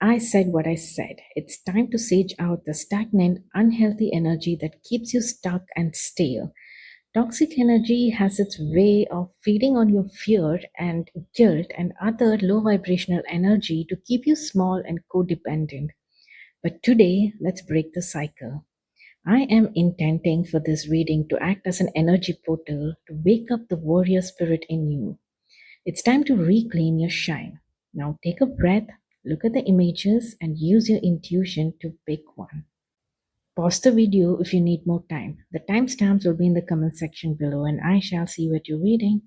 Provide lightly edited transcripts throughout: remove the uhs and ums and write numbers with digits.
I said what I said. It's time to sage out the stagnant, unhealthy energy that keeps you stuck and stale. Toxic energy has its way of feeding on your fear and guilt and other low vibrational energy to keep you small and codependent. But today, let's break the cycle. I am intending for this reading to act as an energy portal to wake up the warrior spirit in you. It's time to reclaim your shine. Now take a breath, look at the images, and use your intuition to pick one. Pause the video if you need more time. The timestamps will be in the comment section below, and I shall see what you're reading.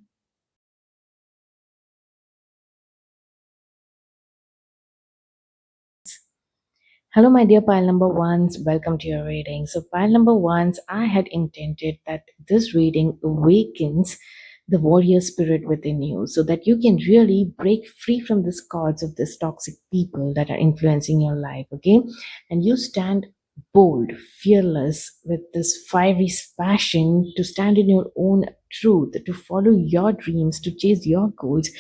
Hello, my dear pile number ones. Welcome to your reading. So, pile number ones, I had intended that this reading awakens the warrior spirit within you so that you can really break free from the cords of this toxic people that are influencing your life. Okay. And you stand bold, fearless with this fiery passion to stand in your own truth, to follow your dreams, to chase your goals,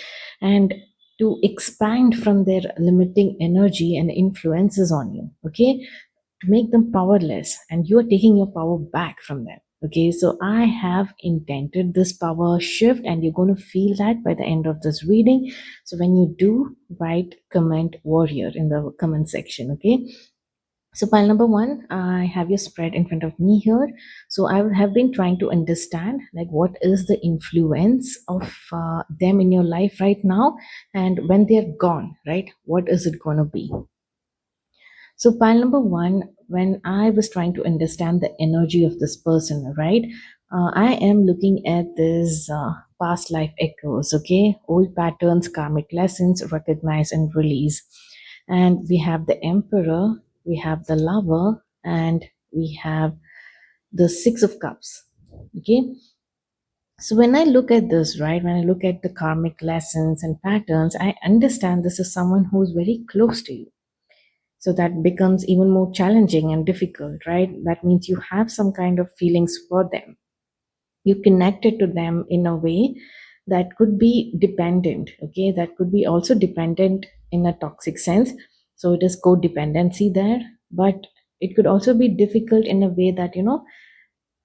and to expand from their limiting energy and influences on you, okay, to make them powerless, and you are taking your power back from them. Okay, so I have intended this power shift, and you're going to feel that by the end of this reading. So when you do, write comment warrior in the comment section. Okay, so pile number one, I have your spread in front of me here. So I have been trying to understand like what is the influence of them in your life right now, and when they're gone, right? What is it going to be? So pile number one, when I was trying to understand the energy of this person, right? I am looking at this past life echoes, okay? Old patterns, karmic lessons, recognize and release. And we have the emperor, we have the lover, and we have the six of cups, okay? So when I look at this, right, when I look at the karmic lessons and patterns, I understand this is someone who's very close to you, so that becomes even more challenging and difficult, right? That means you have some kind of feelings for them, you connected to them in a way that could be dependent, okay, that could be also dependent in a toxic sense, so it is codependency there. But it could also be difficult in a way that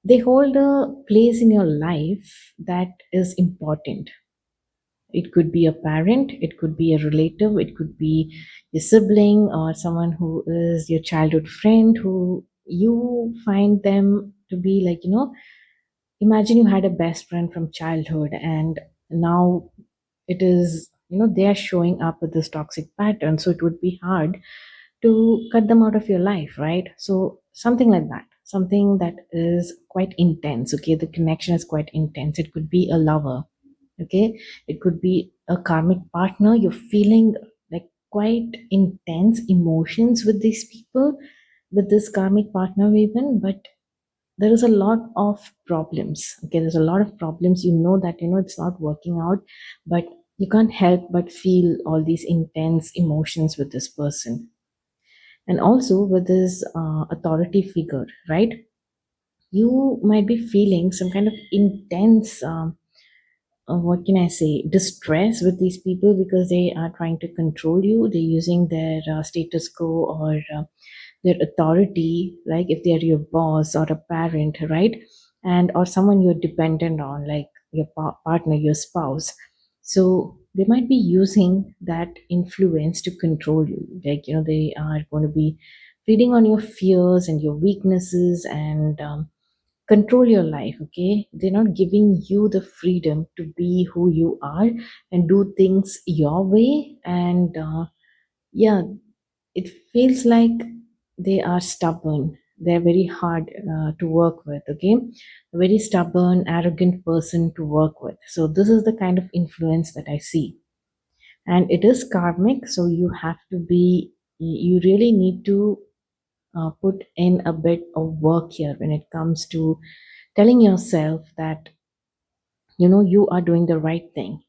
they hold a place in your life that is important. It could be a parent, it could be a relative, it could be a sibling, or someone who is your childhood friend who you find them to be like, imagine you had a best friend from childhood, and now it is, they are showing up with this toxic pattern. So it would be hard to cut them out of your life, right? So something like that, something that is quite intense. Okay, the connection is quite intense. It could be a lover, okay, it could be a karmic partner. You're feeling like quite intense emotions with these people, with this karmic partner even, but there is a lot of problems. Okay, there's a lot of problems, that it's not working out, but you can't help but feel all these intense emotions with this person. And also with this authority figure, right, you might be feeling some kind of intense what can I say, distress with these people because they are trying to control you. They're using their status quo or their authority, like if they're your boss or a parent, right? And or someone you're dependent on, like your partner, your spouse. So they might be using that influence to control you. Like, they are going to be feeding on your fears and your weaknesses and control your life. Okay, they're not giving you the freedom to be who you are and do things your way. And yeah, it feels like they are stubborn, they're very hard to work with. Okay, a very stubborn, arrogant person to work with. So this is the kind of influence that I see, and it is karmic. So you have to be, you really need to put in a bit of work here when it comes to telling yourself that you are doing the right thing.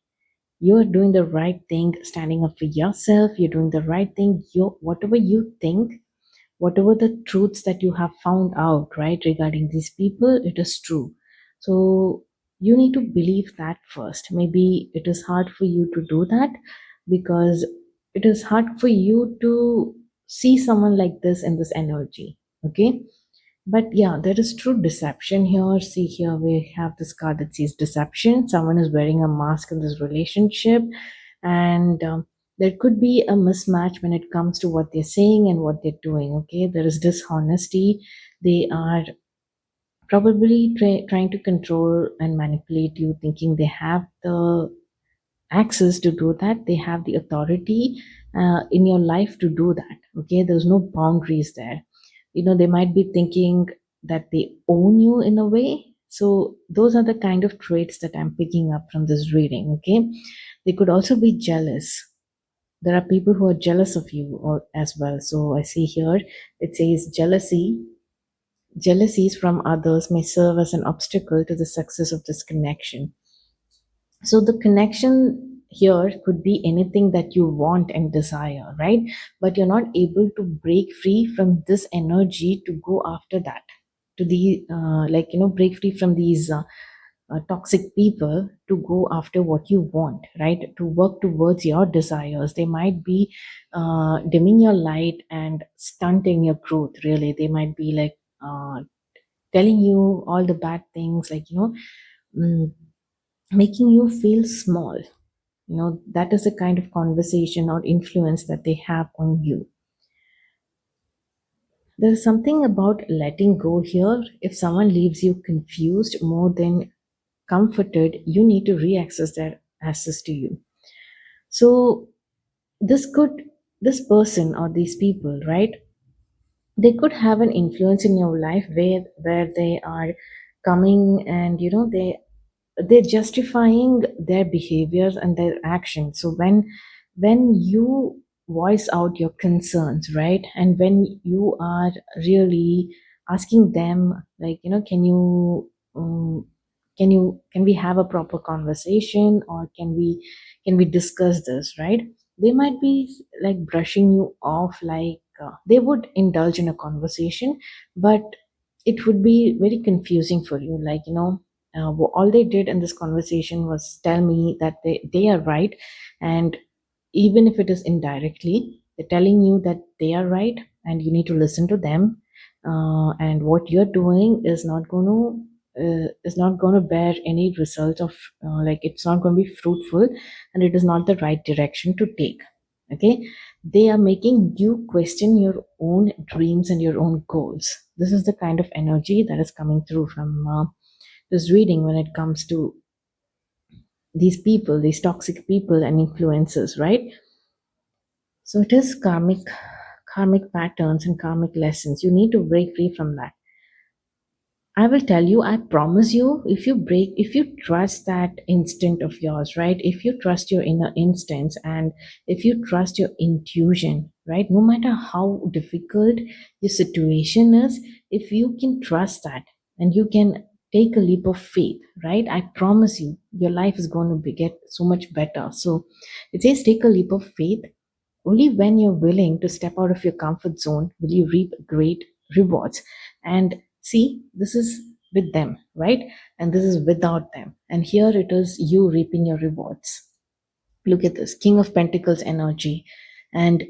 You are doing the right thing, standing up for yourself. You're doing the right thing. You, whatever you think, whatever the truths that you have found out, right, regarding these people, it is true. So you need to believe that first. Maybe it is hard for you to do that because it is hard for you to see someone like this in this energy. Okay, but yeah, there is true deception here. See, here we have this card that says deception. Someone is wearing a mask in this relationship, and there could be a mismatch when it comes to what they're saying and what they're doing. Okay, there is dishonesty. They are probably trying to control and manipulate you, thinking they have the access to do that. They have the authority in your life to do that. Okay, there's no boundaries there. They might be thinking that they own you in a way. So those are the kind of traits that I'm picking up from this reading. Okay, they could also be jealous. There are people who are jealous of you or as well. So I see here it says jealousies from others may serve as an obstacle to the success of this connection. So the connection here could be anything that you want and desire, right? But you're not able to break free from this energy to go after that, to the break free from these toxic people to go after what you want, right? To work towards your desires. They might be dimming your light and stunting your growth. Really, they might be like telling you all the bad things, like mm, making you feel small. That is the kind of conversation or influence that they have on you. There's something about letting go here. If someone leaves you confused more than comforted, you need to reaccess their access to you. So this could this person or these people, right, they could have an influence in your life where they are coming, and they're justifying their behaviors and their actions. So when you voice out your concerns, right, and when you are really asking them, like, um, can we have a proper conversation, or can we discuss this, right? They might be like brushing you off, like they would indulge in a conversation, but it would be very confusing for you, like, all they did in this conversation was tell me that they are right. And even if it is indirectly, they're telling you that they are right and you need to listen to them. And what you're doing is not going to bear any result of, like, it's not going to be fruitful, and it is not the right direction to take. Okay, they are making you question your own dreams and your own goals. This is the kind of energy that is coming through from this reading when it comes to these people, these toxic people and influences, right? So it is karmic patterns and karmic lessons. You need to break free from that. I will tell you, I promise you, if you trust that instinct of yours, right? If you trust your inner instincts, and if you trust your intuition, right? No matter how difficult your situation is, if you can trust that and you can take a leap of faith, right? I promise you, your life is going to get so much better. So it says take a leap of faith. Only when you're willing to step out of your comfort zone will you reap great rewards. And see, this is with them, right? And this is without them. And here it is you reaping your rewards. Look at this King of Pentacles energy. And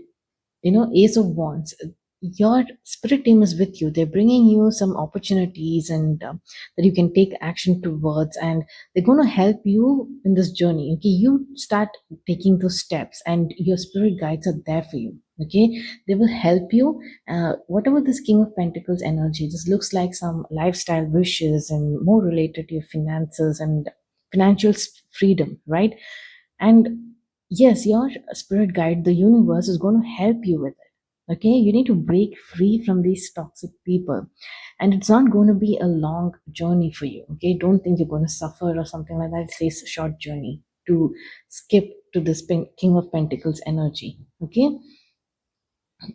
Ace of Wands. Your spirit team is with you. They're bringing you some opportunities, and that you can take action towards, and they're going to help you in this journey. Okay, you start taking those steps, and your spirit guides are there for you. Okay, they will help you. Whatever this King of Pentacles energy, this looks like some lifestyle wishes and more related to your finances and financial freedom, right? And yes, your spirit guide, the universe, is going to help you with it. Okay, you need to break free from these toxic people, and it's not going to be a long journey for you. Okay, don't think you're going to suffer or something like that. It says a short journey to skip to this King of Pentacles energy. Okay,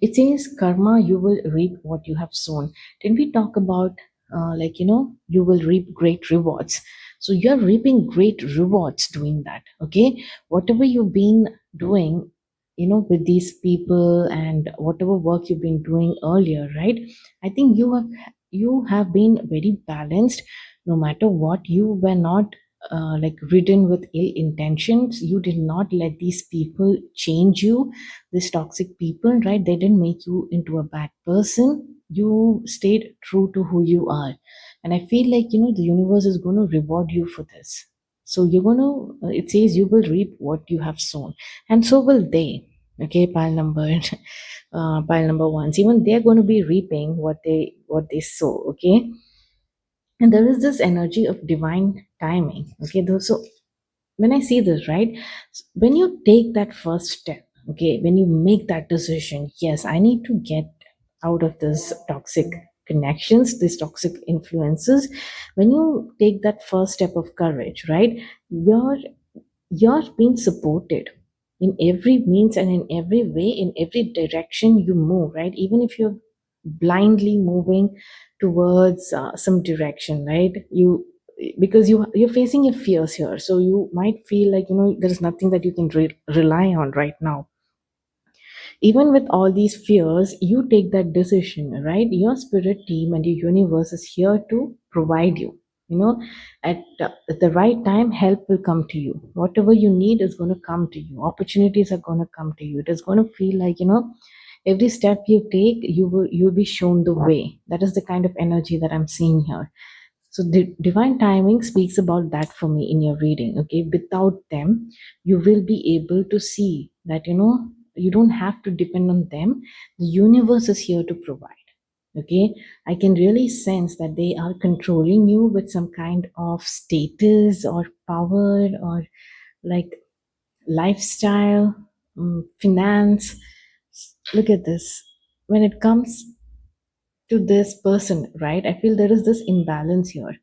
it says karma, you will reap what you have sown. Didn't we talk about you will reap great rewards? So you're reaping great rewards doing that. Okay, whatever you've been doing, with these people, and whatever work you've been doing earlier, right? I think you have been very balanced. No matter what, you were not like ridden with ill intentions. You did not let these people change you, these toxic people, right? They didn't make you into a bad person. You stayed true to who you are. And I feel like, the universe is going to reward you for this. So you're going to, it says you will reap what you have sown, and so will they. Okay, pile number pile number ones, even they're going to be reaping what they sow. Okay, and there is this energy of divine timing. Okay, though, so when I see this, right, when you take that first step, okay, when you make that decision, yes, I need to get out of this toxic connections, these toxic influences. When you take that first step of courage, right, you're being supported in every means and in every way, in every direction you move, right? Even if you're blindly moving towards some direction, right? Because you're facing your fears here, so you might feel like, there's nothing that you can rely on right now. Even with all these fears, you take that decision, right? Your spirit team and your universe is here to provide you. At the right time, help will come to you. Whatever you need is going to come to you. Opportunities are going to come to you. It is going to feel like, every step you take, you'll be shown the way. That is the kind of energy that I'm seeing here. So the divine timing speaks about that for me in your reading. Okay, without them, you will be able to see that, you don't have to depend on them. The universe is here to provide. Okay, I can really sense that they are controlling you with some kind of status or power, or like lifestyle, finance. Look at this. When it comes to this person, right, I feel there is this imbalance here.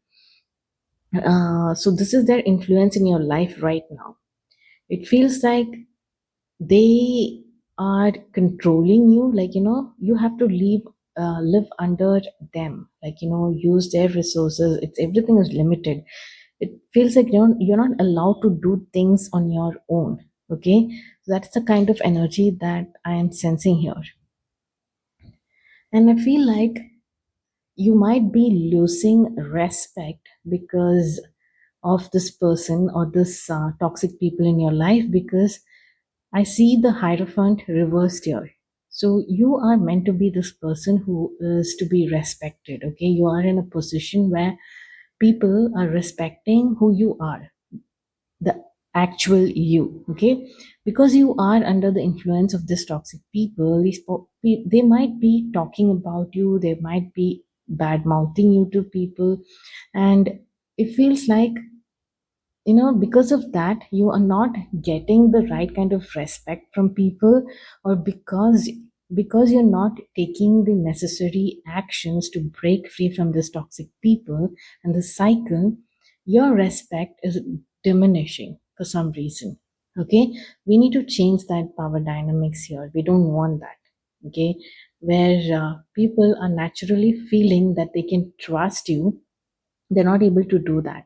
So this is their influence in your life right now. It feels like they are controlling you. Like, you have to live under them. Like, use their resources. It's everything is limited. It feels like you're not allowed to do things on your own. Okay, so that's the kind of energy that I am sensing here. And I feel like you might be losing respect because of this person or this toxic people in your life, because I see the hierophant reversed here. So you are meant to be this person who is to be respected. Okay, you are in a position where people are respecting who you are, the actual you. Okay, because you are under the influence of this toxic people, they might be talking about you, they might be bad mouthing you to people, and it feels like, because of that you are not getting the right kind of respect from people, or because you're not taking the necessary actions to break free from this toxic people and the cycle, your respect is diminishing for some reason. Okay, we need to change that power dynamics here. We don't want that. Okay, where people are naturally feeling that they can trust you, they're not able to do that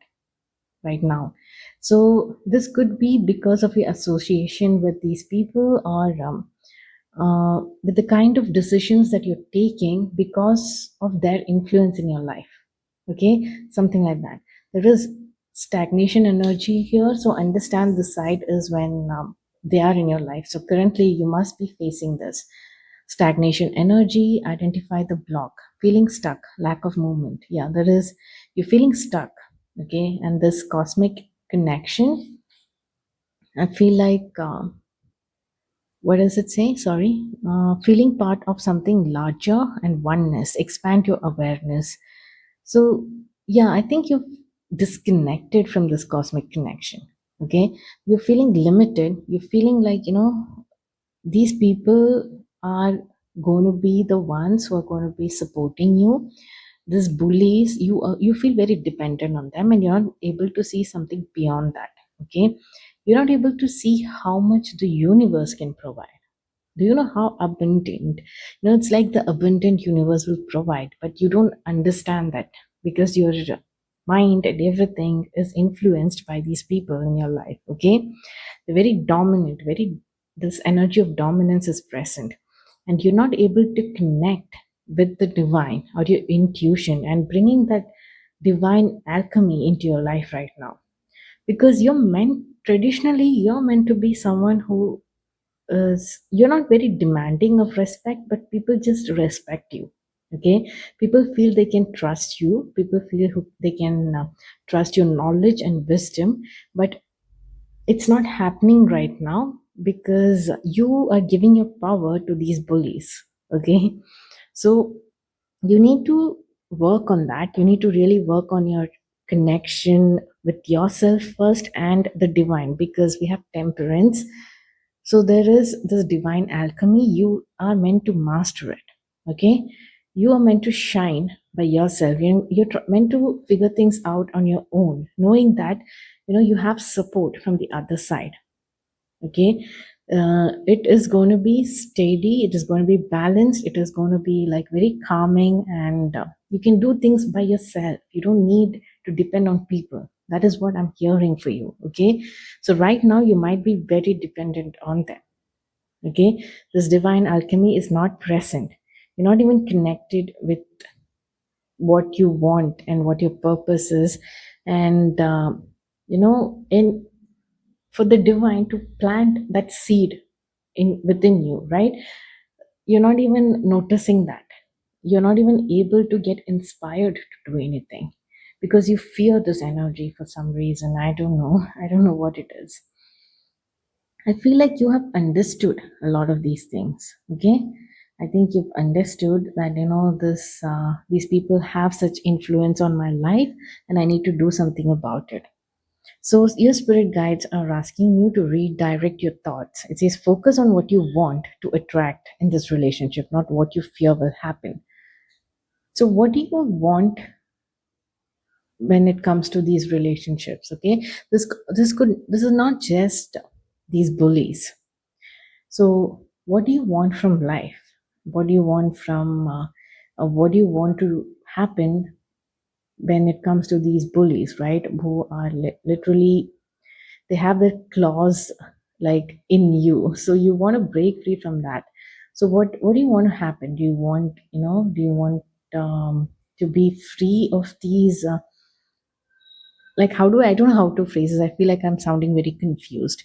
right now. So this could be because of your association with these people, or with the kind of decisions that you're taking because of their influence in your life. Okay, something like that. There is stagnation energy here, so understand the side is when they are in your life. So currently you must be facing this stagnation energy. Identify the block. Feeling stuck, lack of movement. Yeah, there is, you're feeling stuck. Okay, and this cosmic connection, I feel like, what does it say? Sorry. Feeling part of something larger and oneness, expand your awareness. So, yeah, I think you've disconnected from this cosmic connection. Okay, you're feeling limited. You're feeling like, these people are going to be the ones who are going to be supporting you. These bullies, you feel very dependent on them, and you're not able to see something beyond that. Okay, you're not able to see how much the universe can provide. Do you know how abundant, it's like the abundant universe will provide, but you don't understand that because your mind and everything is influenced by these people in your life. Okay, they're very dominant, very, this energy of dominance is present, and you're not able to connect with the divine or your intuition and bringing that divine alchemy into your life right now. because you're meant to be someone who is, you're not very demanding of respect, but people just respect you. Okay, people feel they can trust you, people feel who they can trust your knowledge and wisdom. But it's not happening right now because you are giving your power to these bullies. Okay, so you need to work on that. You need to really work on your connection with yourself first and the divine, because we have temperance. So there is this divine alchemy. You are meant to master it. Okay, you are meant to shine by yourself. You're meant to figure things out on your own, knowing that you have support from the other side. Okay, it is going to be steady, it is going to be balanced, it is going to be like very calming, and you can do things by yourself. You don't need to depend on people. That is what I'm hearing for you. Okay, so right now you might be very dependent on them. Okay, this divine alchemy is not present. You're not even connected with what you want and what your purpose is. And in for the divine to plant that seed in within you, right? You're not even noticing that. You're not even able to get inspired to do anything because you fear this energy for some reason. I don't know. I don't know what it is. I feel like you have understood a lot of these things. Okay, I think you've understood that these people have such influence on my life, and I need to do something about it. So, your spirit guides are asking you to redirect your thoughts. It says, focus on what you want to attract in this relationship, not what you fear will happen. So, what do you want when it comes to these relationships? Okay, this is not just these bullies. So, what do you want from life? What do you want from? What do you want to happen when it comes to these bullies, right? Who are literally, they have their claws like in you, so you want to break free from that. So what do you want to happen? Do you want, do you want to be free of these like, how do I don't know how to phrase this. I feel like I'm sounding very confused.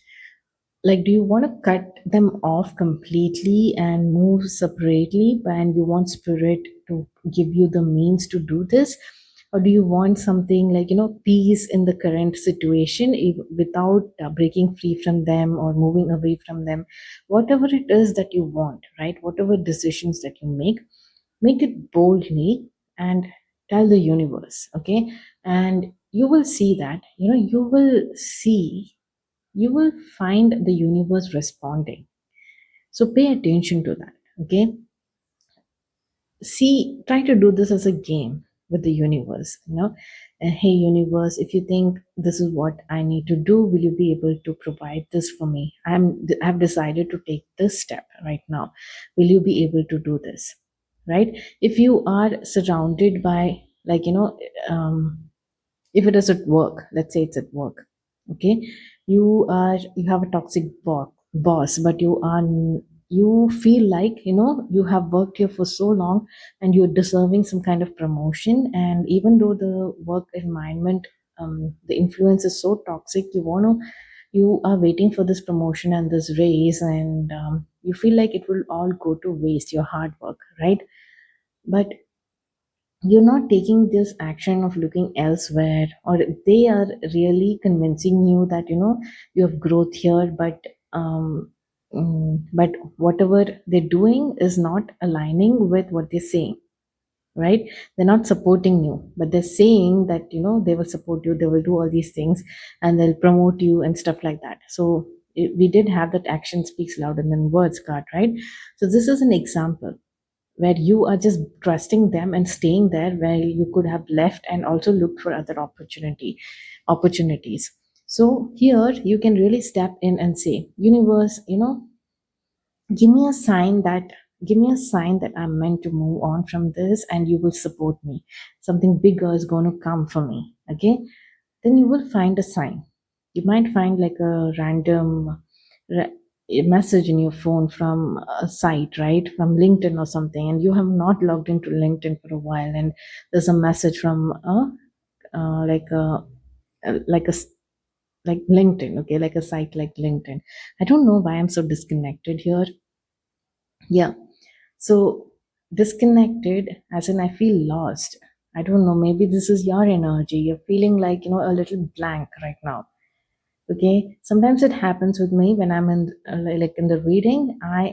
Like, do you want to cut them off completely and move separately, and you want spirit to give you the means to do this? Or do you want something like, peace in the current situation, without breaking free from them or moving away from them? Whatever it is that you want, right? Whatever decisions that you make it boldly and tell the universe. Okay, and you will see that, you will find the universe responding. So pay attention to that. Okay, see, try to do this as a game with the universe. And hey universe, if you think this is what I need to do, will you be able to provide this for me? I've decided to take this step right now. Will you be able to do this? Right? If you are surrounded by, like, if it is at work, let's say it's at work. Okay, you have a toxic boss, but you feel like, you have worked here for so long and you're deserving some kind of promotion. And even though the work environment, the influence is so toxic, you are waiting for this promotion and this raise, and you feel like it will all go to waste, your hard work, right? But you're not taking this action of looking elsewhere, or they are really convincing you that, you have growth here, but whatever they're doing is not aligning with what they're saying, right? They're not supporting you, but they're saying that, they will support you, they will do all these things, and they'll promote you and stuff like that. So we did have that action speaks louder than words card, right? So this is an example where you are just trusting them and staying there, where you could have left and also looked for other opportunities. So here you can really step in and say, universe, give me a sign that give me a sign that I'm meant to move on from this, and you will support me. Something bigger is going to come for me. Okay, then you will find a sign. You might find like a random ra- a message in your phone from a site, right? From LinkedIn or something, and you have not logged into LinkedIn for a while, and there's a message from like a like LinkedIn, okay, like a site like LinkedIn. I don't know why I'm so disconnected here. Yeah. So disconnected, as in I feel lost. I don't know, maybe this is your energy. You're feeling like, a little blank right now. Okay. Sometimes it happens with me when I'm in, like in the reading, I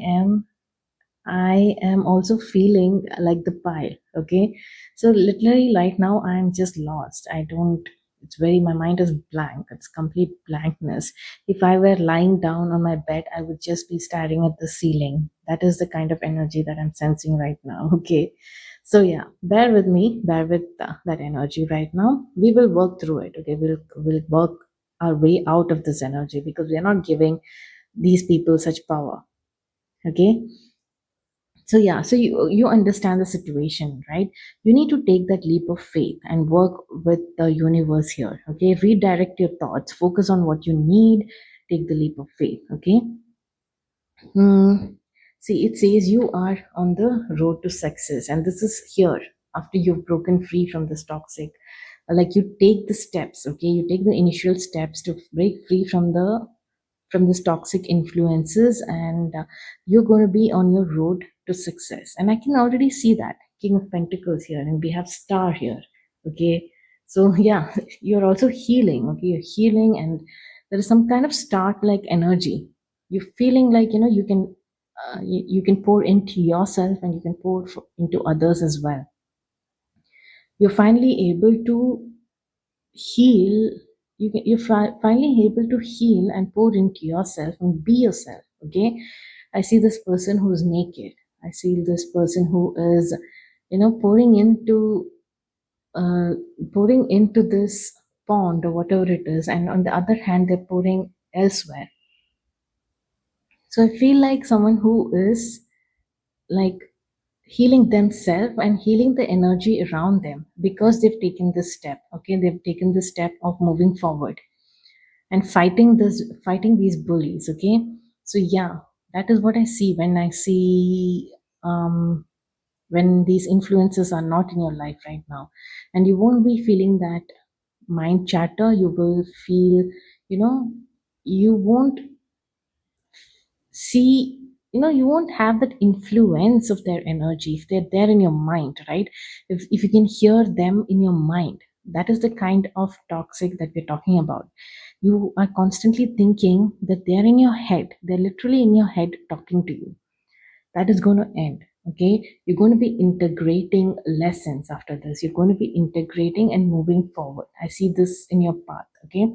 am also feeling like the pile. Okay. So literally right now I'm just lost. I don't, it's very, my mind is blank. It's complete blankness. If I were lying down on my bed, I would just be staring at the ceiling. That is the kind of energy that I'm sensing right now. Okay. So yeah, bear with me, bear with that energy right now. We will work through it. Okay. We'll work our way out of this energy because we are not giving these people such power. Okay. So yeah, so you understand the situation, right? You need to take that leap of faith and work with the universe here. Okay, redirect your thoughts, focus on what you need, take the leap of faith. Okay. Hmm. See, it says you are on the road to success, and this is here after you've broken free from this toxic. Like you take the steps, okay? You take the initial steps to break free from this toxic influences, and you're going to be on your road to success. And I can already see that King of Pentacles here, and we have Star here. Okay, so yeah, you're also healing. Okay, you're healing, and there is some kind of start like energy. You're feeling like you can pour into yourself, and you can pour into others as well. You're finally able to heal. You're finally able to heal and pour into yourself and be yourself. Okay, I see this person who's naked. I see this person who is pouring into uh, pouring into this pond or whatever it is, and on the other hand they're pouring elsewhere. So I feel like someone who is like healing themselves and healing the energy around them because they've taken this step. Okay, they've taken the step of moving forward and fighting these bullies. Okay, so yeah, that is what I see when I see when these influences are not in your life right now. And you won't be feeling that mind chatter. You will feel, you know you won't see, you won't have that influence of their energy if they're there in your mind, right? If you can hear them in your mind, that is the kind of toxic that we're talking about. You are constantly thinking that they're in your head, they're literally in your head talking to you. That is going to end. Okay, you're going to be integrating lessons after this. You're going to be integrating and moving forward. I see this in your path. Okay,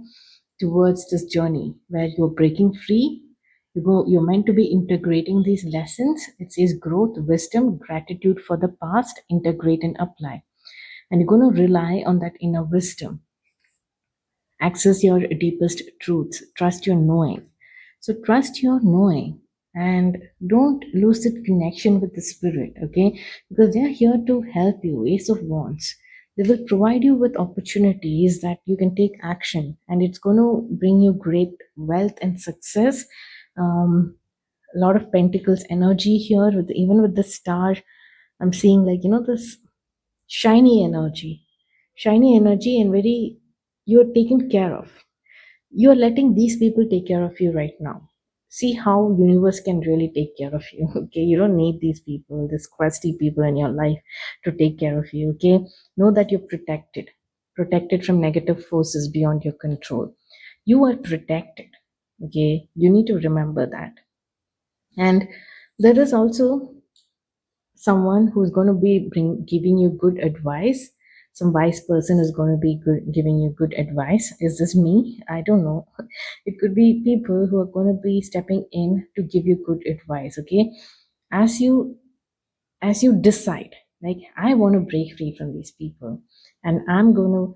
towards this journey where you're breaking free. You're meant to be integrating these lessons. It says growth, wisdom, gratitude for the past, integrate and apply. And you're going to rely on that inner wisdom. Access your deepest truths. Trust your knowing. So trust your knowing and don't lose that connection with the spirit, okay? Because they are here to help you. Ace of Wands. They will provide you with opportunities that you can take action, and it's going to bring you great wealth and success. A lot of Pentacles energy here, even with the star. I'm seeing like this shiny energy, and very, you're taken care of. You're letting these people take care of you right now. See how universe can really take care of you. Okay, you don't need these people, these crusty people in your life to take care of you. Okay, know that you're protected from negative forces beyond your control. You are protected. Okay, you need to remember that. And there is also someone who's going to be giving you good advice. Some wise person is going to be giving you good advice. Is this me? I don't know. It could be people who are going to be stepping in to give you good advice. Okay, as you decide, like, I want to break free from these people, and I want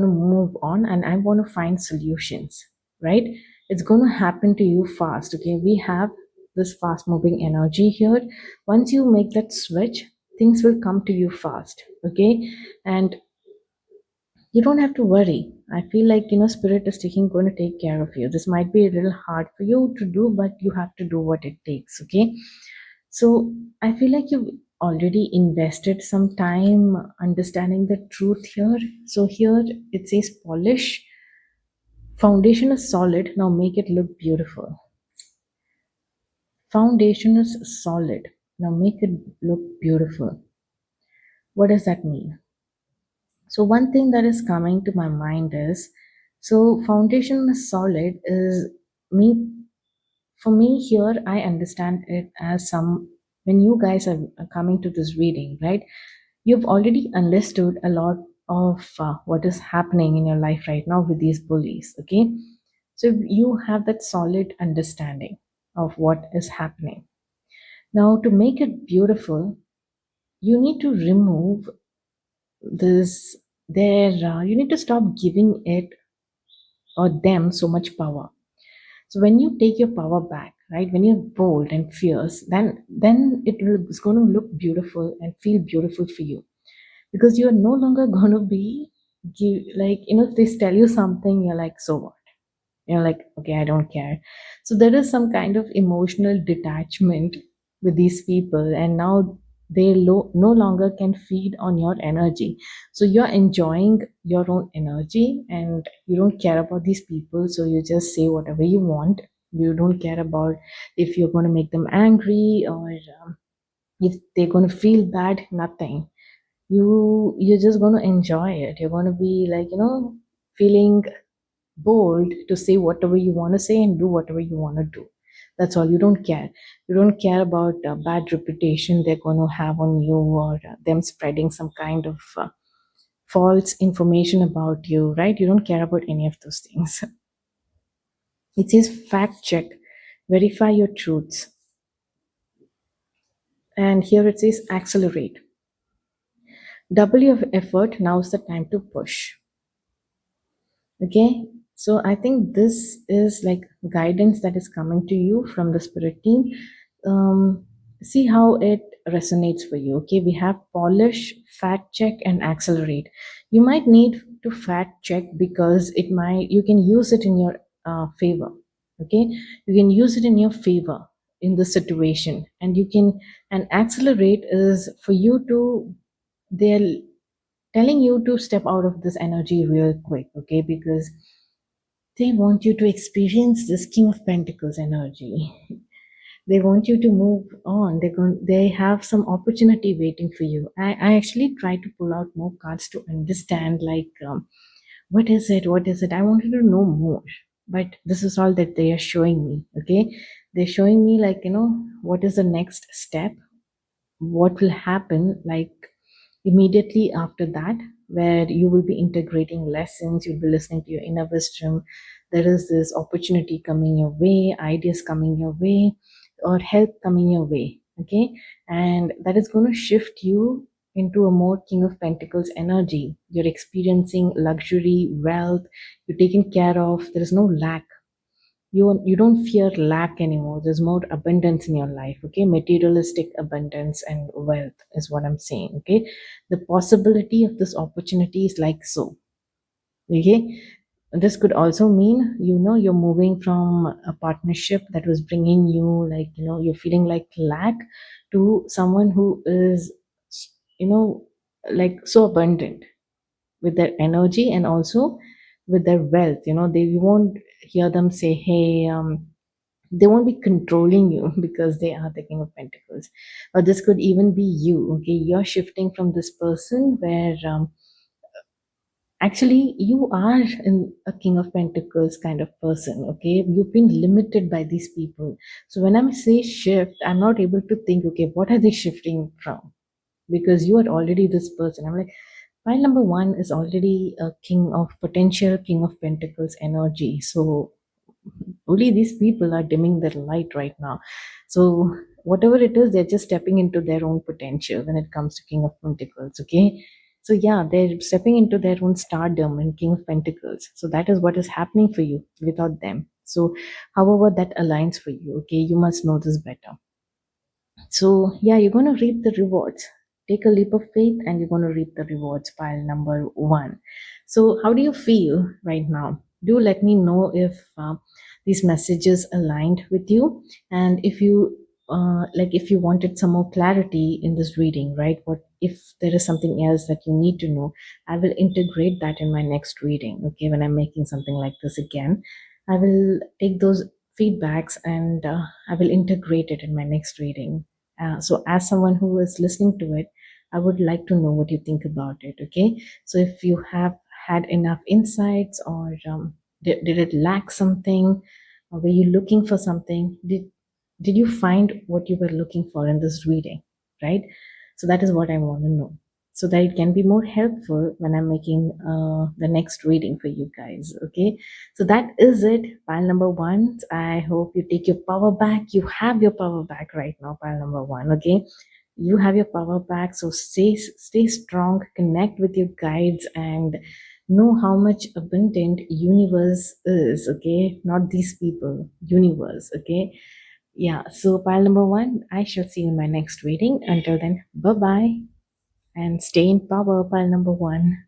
to move on, and I want to find solutions, right? It's going to happen to you fast. Okay, we have this fast moving energy here. Once you make that switch, things will come to you fast. Okay, and you don't have to worry. I feel like spirit is taking going to take care of you. This might be a little hard for you to do, but you have to do what it takes. Okay, so I feel like you've already invested some time understanding the truth here. So here it says polish, Foundation is solid, now make it look beautiful. Foundation is solid, now make it look beautiful. What does that mean? So, one thing that is coming to my mind is, so foundation is solid is me. For me here, I understand it as some, when you guys are coming to this reading, right? You've already understood a lot of what is happening in your life right now with these bullies, okay? So you have that solid understanding of what is happening. Now, to make it beautiful, you need to remove this, you need to stop giving it or them so much power. So when you take your power back, right, when you're bold and fierce, then it's going to look beautiful and feel beautiful for you, because you're no longer going to be like, if they tell you something, you're like, so what? You're like, okay, I don't care. So there is some kind of emotional detachment with these people, and now they no longer can feed on your energy. So you're enjoying your own energy and you don't care about these people. So you just say whatever you want. You don't care about if you're going to make them angry, or if they're going to feel bad, nothing. You're just going to enjoy it. You're going to be like, feeling bold to say whatever you want to say and do whatever you want to do. That's all. You don't care. You don't care about bad reputation they're going to have on you, or them spreading some kind of false information about you, right? You don't care about any of those things. It says fact check, verify your truths. And here it says accelerate. Double your effort. Now's the time to push. Okay, so I think this is like guidance that is coming to you from the spirit team. See how it resonates for you. Okay, we have polish, fact check, and accelerate. You might need to fact check because you can use it in your favor. Okay, you can use it in your favor in the situation, and accelerate is for you to, they're telling you to step out of this energy real quick, okay? Because they want you to experience this King of Pentacles energy. They want you to move on. They have some opportunity waiting for you. I actually tried to pull out more cards to understand, like, what is it? What is it? I wanted to know more. But this is all that they are showing me, okay? They're showing me, like, what is the next step? What will happen, like, immediately after that, where you will be integrating lessons, you'll be listening to your inner wisdom. There is this opportunity coming your way, ideas coming your way, or help coming your way, okay? And that is going to shift you into a more King of Pentacles energy. You're experiencing luxury, wealth, you're taken care of, there is no lack. You don't fear lack anymore. There's more abundance in your life, okay? Materialistic abundance and wealth is what I'm saying, okay? The possibility of this opportunity is like so, okay? This could also mean, you're moving from a partnership that was bringing you, like, you're feeling like lack, to someone who is, you know like, so abundant with their energy and also with their wealth. They, you won't hear them say, hey, they won't be controlling you because they are the King of Pentacles. Or this could even be you, okay? You're shifting from this person where, actually, you are in a King of Pentacles kind of person, okay? You've been limited by these people. So when I say shift, I'm not able to think, okay, what are they shifting from? Because you are already this person. I'm like, pile number one is already a potential King of Pentacles energy. So only these people are dimming their light right now. So whatever it is, they're just stepping into their own potential when it comes to King of Pentacles, okay? So yeah, they're stepping into their own stardom and King of Pentacles. So that is what is happening for you without them. So however that aligns for you, okay, you must know this better. So, yeah, you're going to reap the rewards. Take a leap of faith and you're going to reap the rewards, pile number one. So, how do you feel right now? Do let me know if these messages aligned with you. And if you like if you wanted some more clarity in this reading, right? What if there is something else that you need to know? I will integrate that in my next reading. Okay, when I'm making something like this again, I will take those feedbacks and I will integrate it in my next reading. So, as someone who is listening to it, I would like to know what you think about it. Okay, so if you have had enough insights, or did it lack something? Or were you looking for something? Did you find what you were looking for in this reading, right? So that is what I want to know, so that it can be more helpful when I'm making the next reading for you guys. Okay, so that is it, pile number one. I hope you take your power back. You have your power back right now, pile number one. Okay, you have your power back, so stay strong, connect with your guides, and know how much abundant universe is. Okay, not these people, universe. Okay, yeah, so pile number one, I shall see you in my next reading. Until then, bye bye and stay in power, pile number one.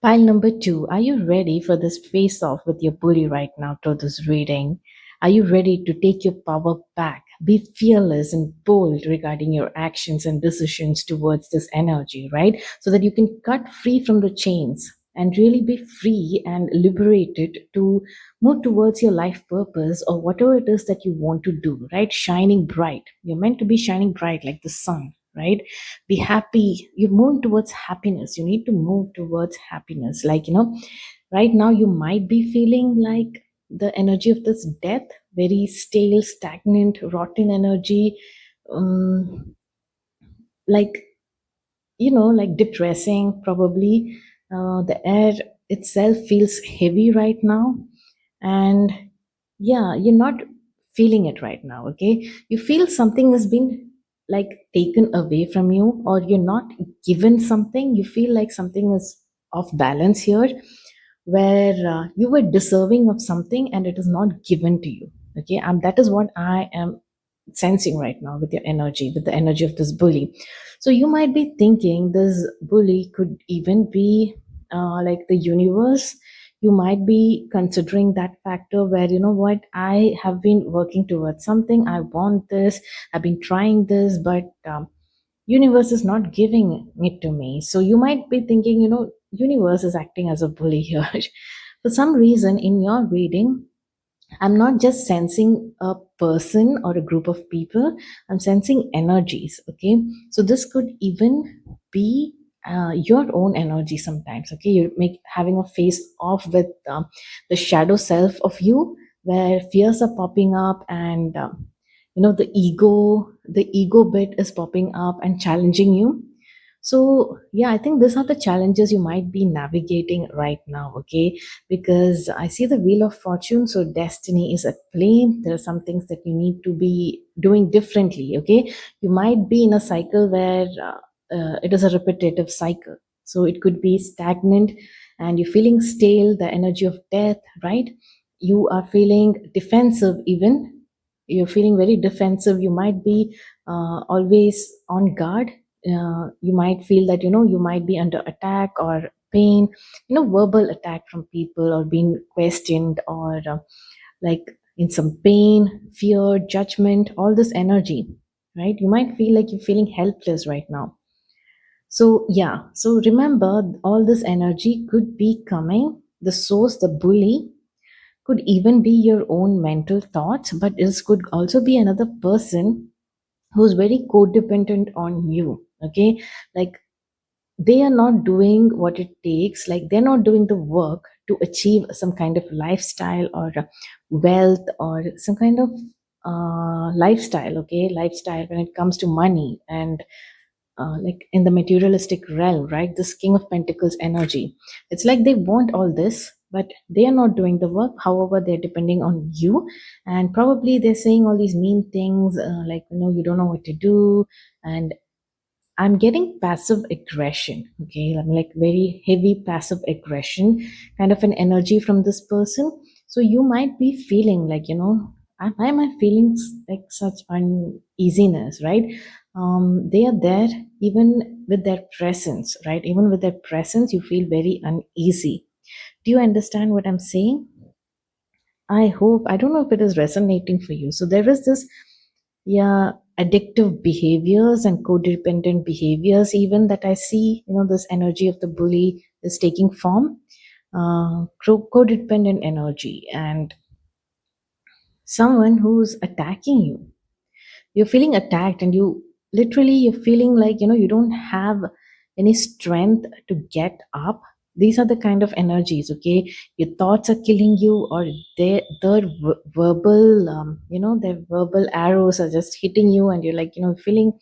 Pile number two, are you ready for this face off with your bully right now through this reading? Are you ready to take your power back? Be fearless and bold regarding your actions and decisions towards this energy, right? So that you can cut free from the chains and really be free and liberated to move towards your life purpose or whatever it is that you want to do, right? Shining bright. You're meant to be shining bright like the sun, right? Be happy. You're moving towards happiness. You need to move towards happiness. Like, right now you might be feeling like the energy of this death, very stale, stagnant, rotten energy, um, like, like depressing, probably. The air itself feels heavy right now. And yeah, you're not feeling it right now. Okay, you feel something has been like taken away from you, or you're not given something. You feel like something is off balance here, where you were deserving of something and it is not given to you. Okay, that is what I am sensing right now with your energy, with the energy of this bully. So you might be thinking this bully could even be like the universe. You might be considering that factor where, you know what, I have been working towards something. I want this. I've been trying this, but universe is not giving it to me. So you might be thinking, universe is acting as a bully here. For some reason in your reading, I'm not just sensing a person or a group of people, I'm sensing energies. Okay. So this could even be your own energy sometimes. Okay. You're having a face off with the shadow self of you, where fears are popping up, and, the ego bit is popping up and challenging you. So, yeah, I think these are the challenges you might be navigating right now, okay? Because I see the wheel of fortune, so destiny is at play. There are some things that you need to be doing differently, okay? You might be in a cycle where it is a repetitive cycle. So it could be stagnant and you're feeling stale, the energy of death, right? You are feeling defensive, even. You're feeling very defensive. You might be always on guard. You might feel that, you might be under attack or pain, verbal attack from people, or being questioned, or like in some pain, fear, judgment, all this energy, right? You might feel like you're feeling helpless right now. So, yeah, so remember, all this energy could be coming, the source, the bully, could even be your own mental thoughts, but this could also be another person who's very codependent on you. Okay, like they are not doing what it takes, like they're not doing the work to achieve some kind of lifestyle, or wealth, or some kind of lifestyle. Okay, lifestyle when it comes to money, and like in the materialistic realm, right? This king of pentacles energy, it's like they want all this, but they are not doing the work. However, they're depending on you, and probably they're saying all these mean things, like, you don't know what to do. And I'm getting passive aggression. Okay, I'm like very heavy passive aggression, kind of an energy from this person. So you might be feeling like, why am I feeling like such uneasiness, right? They are there even with their presence, right? Even with their presence, you feel very uneasy. Do you understand what I'm saying? I hope, I don't know if it is resonating for you. So there is this, yeah, addictive behaviors and codependent behaviors, even that I see, this energy of the bully is taking form. Codependent energy and someone who's attacking you. You're feeling attacked, and you're feeling like, you don't have any strength to get up. These are the kind of energies, okay? Your thoughts are killing you, or their verbal, their verbal arrows are just hitting you, and you're like, feeling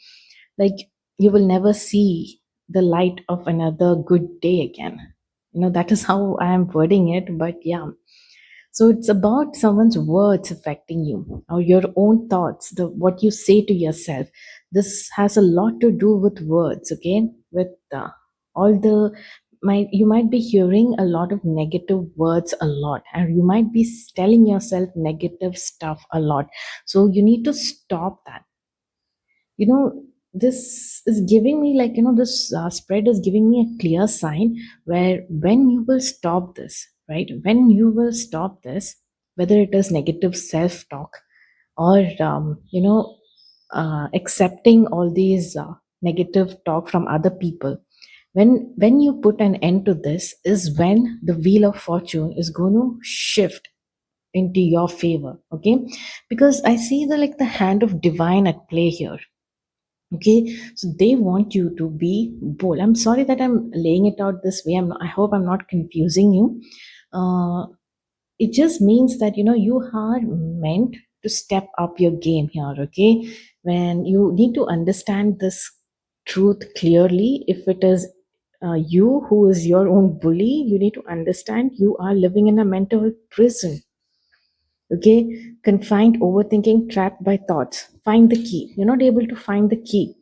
like you will never see the light of another good day again. That is how I am wording it, but yeah. So it's about someone's words affecting you, or your own thoughts, the what you say to yourself. This has a lot to do with words, okay? With all the you might be hearing a lot of negative words a lot, and you might be telling yourself negative stuff a lot. So you need to stop that. This is giving me, like, this spread is giving me a clear sign where when you will stop this, right? When you will stop this, whether it is negative self talk, or accepting all these negative talk from other people, when you put an end to this is when the wheel of fortune is going to shift into your favor, okay? Because I see the hand of divine at play here. Okay, so they want you to be bold. I'm sorry that I'm laying it out this way. I hope I'm not confusing you. Uh, it just means that you are meant to step up your game here. Okay, when you need to understand this truth clearly. If it is you who is your own bully, you need to understand you are living in a mental prison. Okay, confined, overthinking, trapped by thoughts. Find the key. You're not able to find the key.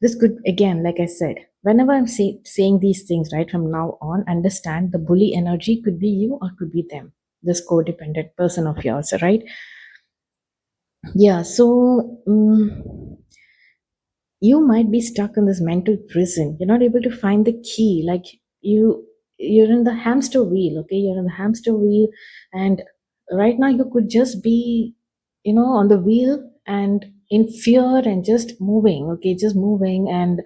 This could, again, like I said, whenever I'm saying these things, right, from now on, understand the bully energy could be you or could be them, this codependent person of yours, right? Yeah, so you might be stuck in this mental prison. You're not able to find the key. Like, you're in the hamster wheel. Okay, you're in the hamster wheel, and right now you could just be, on the wheel and in fear and just moving. Okay, just moving, and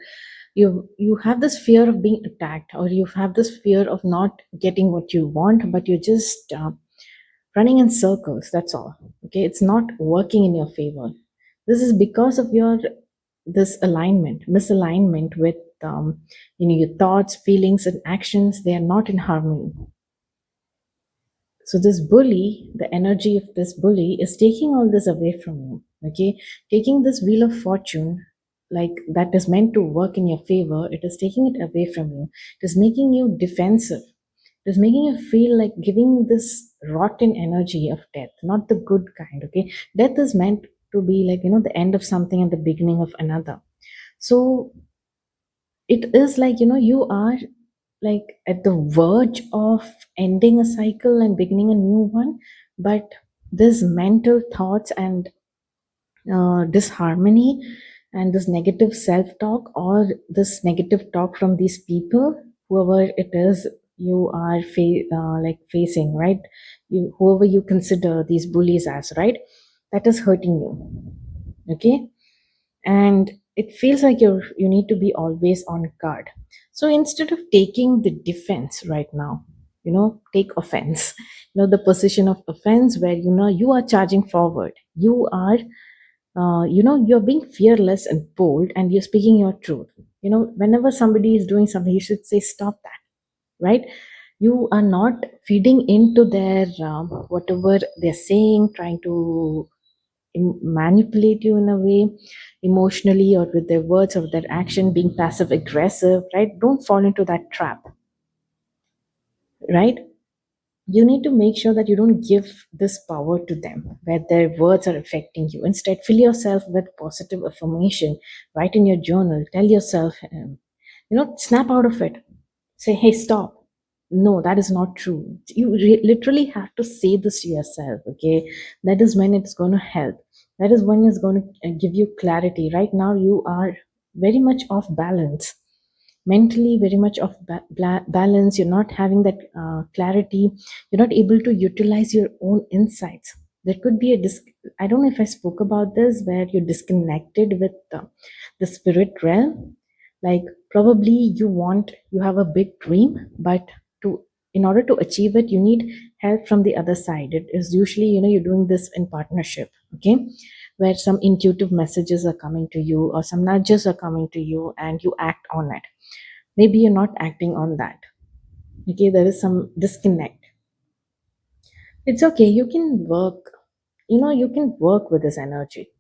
you have this fear of being attacked, or you have this fear of not getting what you want, but you're just running in circles. That's all. Okay, it's not working in your favor. This is because of your this alignment, misalignment with your thoughts, feelings, and actions. They are not in harmony. So this bully, the energy of this bully is taking all this away from you. Okay, taking this wheel of fortune, like, that is meant to work in your favor, it is taking it away from you. It is making you defensive. It is making you feel like giving this rotten energy of death, not the good kind. Okay, death is meant to be like, the end of something and the beginning of another. So it is like, you are like at the verge of ending a cycle and beginning a new one, but this mental thoughts and disharmony and this negative self-talk, or this negative talk from these people, whoever it is you are facing, right? Whoever you consider these bullies as, right, that is hurting you. Okay, and it feels like you need to be always on guard. So instead of taking the defense right now, take offense. The position of offense, where you are charging forward. You are you're being fearless and bold, and you're speaking your truth. Whenever somebody is doing something, you should say stop that, right? You are not feeding into their whatever they're saying, trying to manipulate you in a way, emotionally, or with their words or their action, being passive aggressive, right? Don't fall into that trap, right? You need to make sure that you don't give this power to them, where their words are affecting you. Instead, fill yourself with positive affirmation. Write in your journal, tell yourself, snap out of it. Say, hey, stop. No, that is not true. You literally have to say this to yourself, okay? That is when it's going to help. That is when it's going to give you clarity. Right now, you are very much off balance. mentally very much off balance. You're not having that clarity. You're not able to utilize your own insights. There could be a I don't know if I spoke about this, where you're disconnected with the spirit realm. Like, probably you have a big dream, but to in order to achieve it, you need help from the other side. It is usually, you're doing this in partnership, okay, where some intuitive messages are coming to you, or some nudges are coming to you, and you act on it. Maybe you're not acting on that. Okay, there is some disconnect. It's okay. You can work with this energy.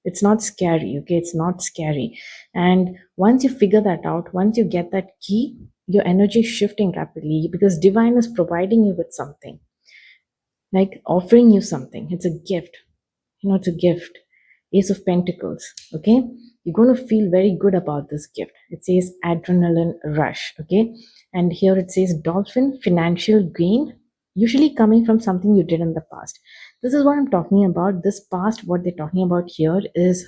It's not scary, okay? It's not scary. And once you figure that out, once you get that key, your energy is shifting rapidly, because divine is providing you with something, like offering you something. It's a gift. It's a gift. Ace of Pentacles, okay? You're going to feel very good about this gift. It says adrenaline rush, okay? And here it says dolphin, financial gain, usually coming from something you did in the past. This is what I'm talking about. This past, what they're talking about here is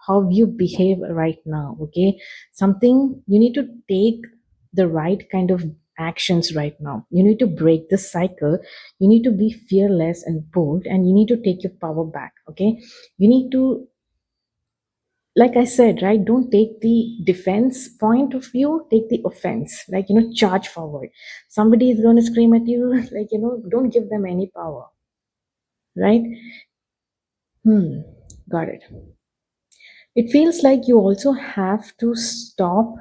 how you behave right now, okay? Something you need to take the right kind of actions right now. You need to break this cycle. You need to be fearless and bold, and you need to take your power back, okay? You need to, like I said, right, don't take the defense point of view, take the offense, like, charge forward. Somebody is going to scream at you, like, don't give them any power, right? Got it. It feels like you also have to stop.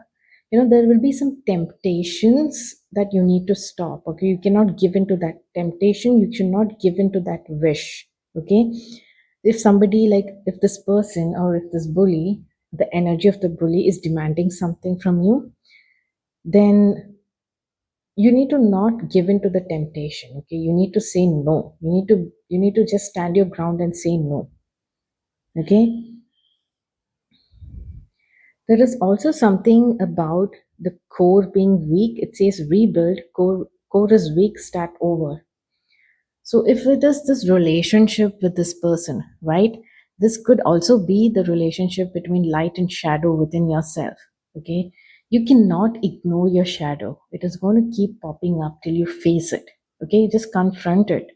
There will be some temptations that you need to stop, okay? You cannot give in to that temptation. You should not give in to that wish, okay? If somebody, like, if this person or if this bully, the energy of the bully is demanding something from you, then you need to not give in to the temptation, okay? You need to say no. You need to just stand your ground and say no, okay? There is also something about the core being weak. It says rebuild, core is weak, start over. So if it is this relationship with this person, right? This could also be the relationship between light and shadow within yourself. Okay. You cannot ignore your shadow. It is going to keep popping up till you face it. Okay. Just confront it.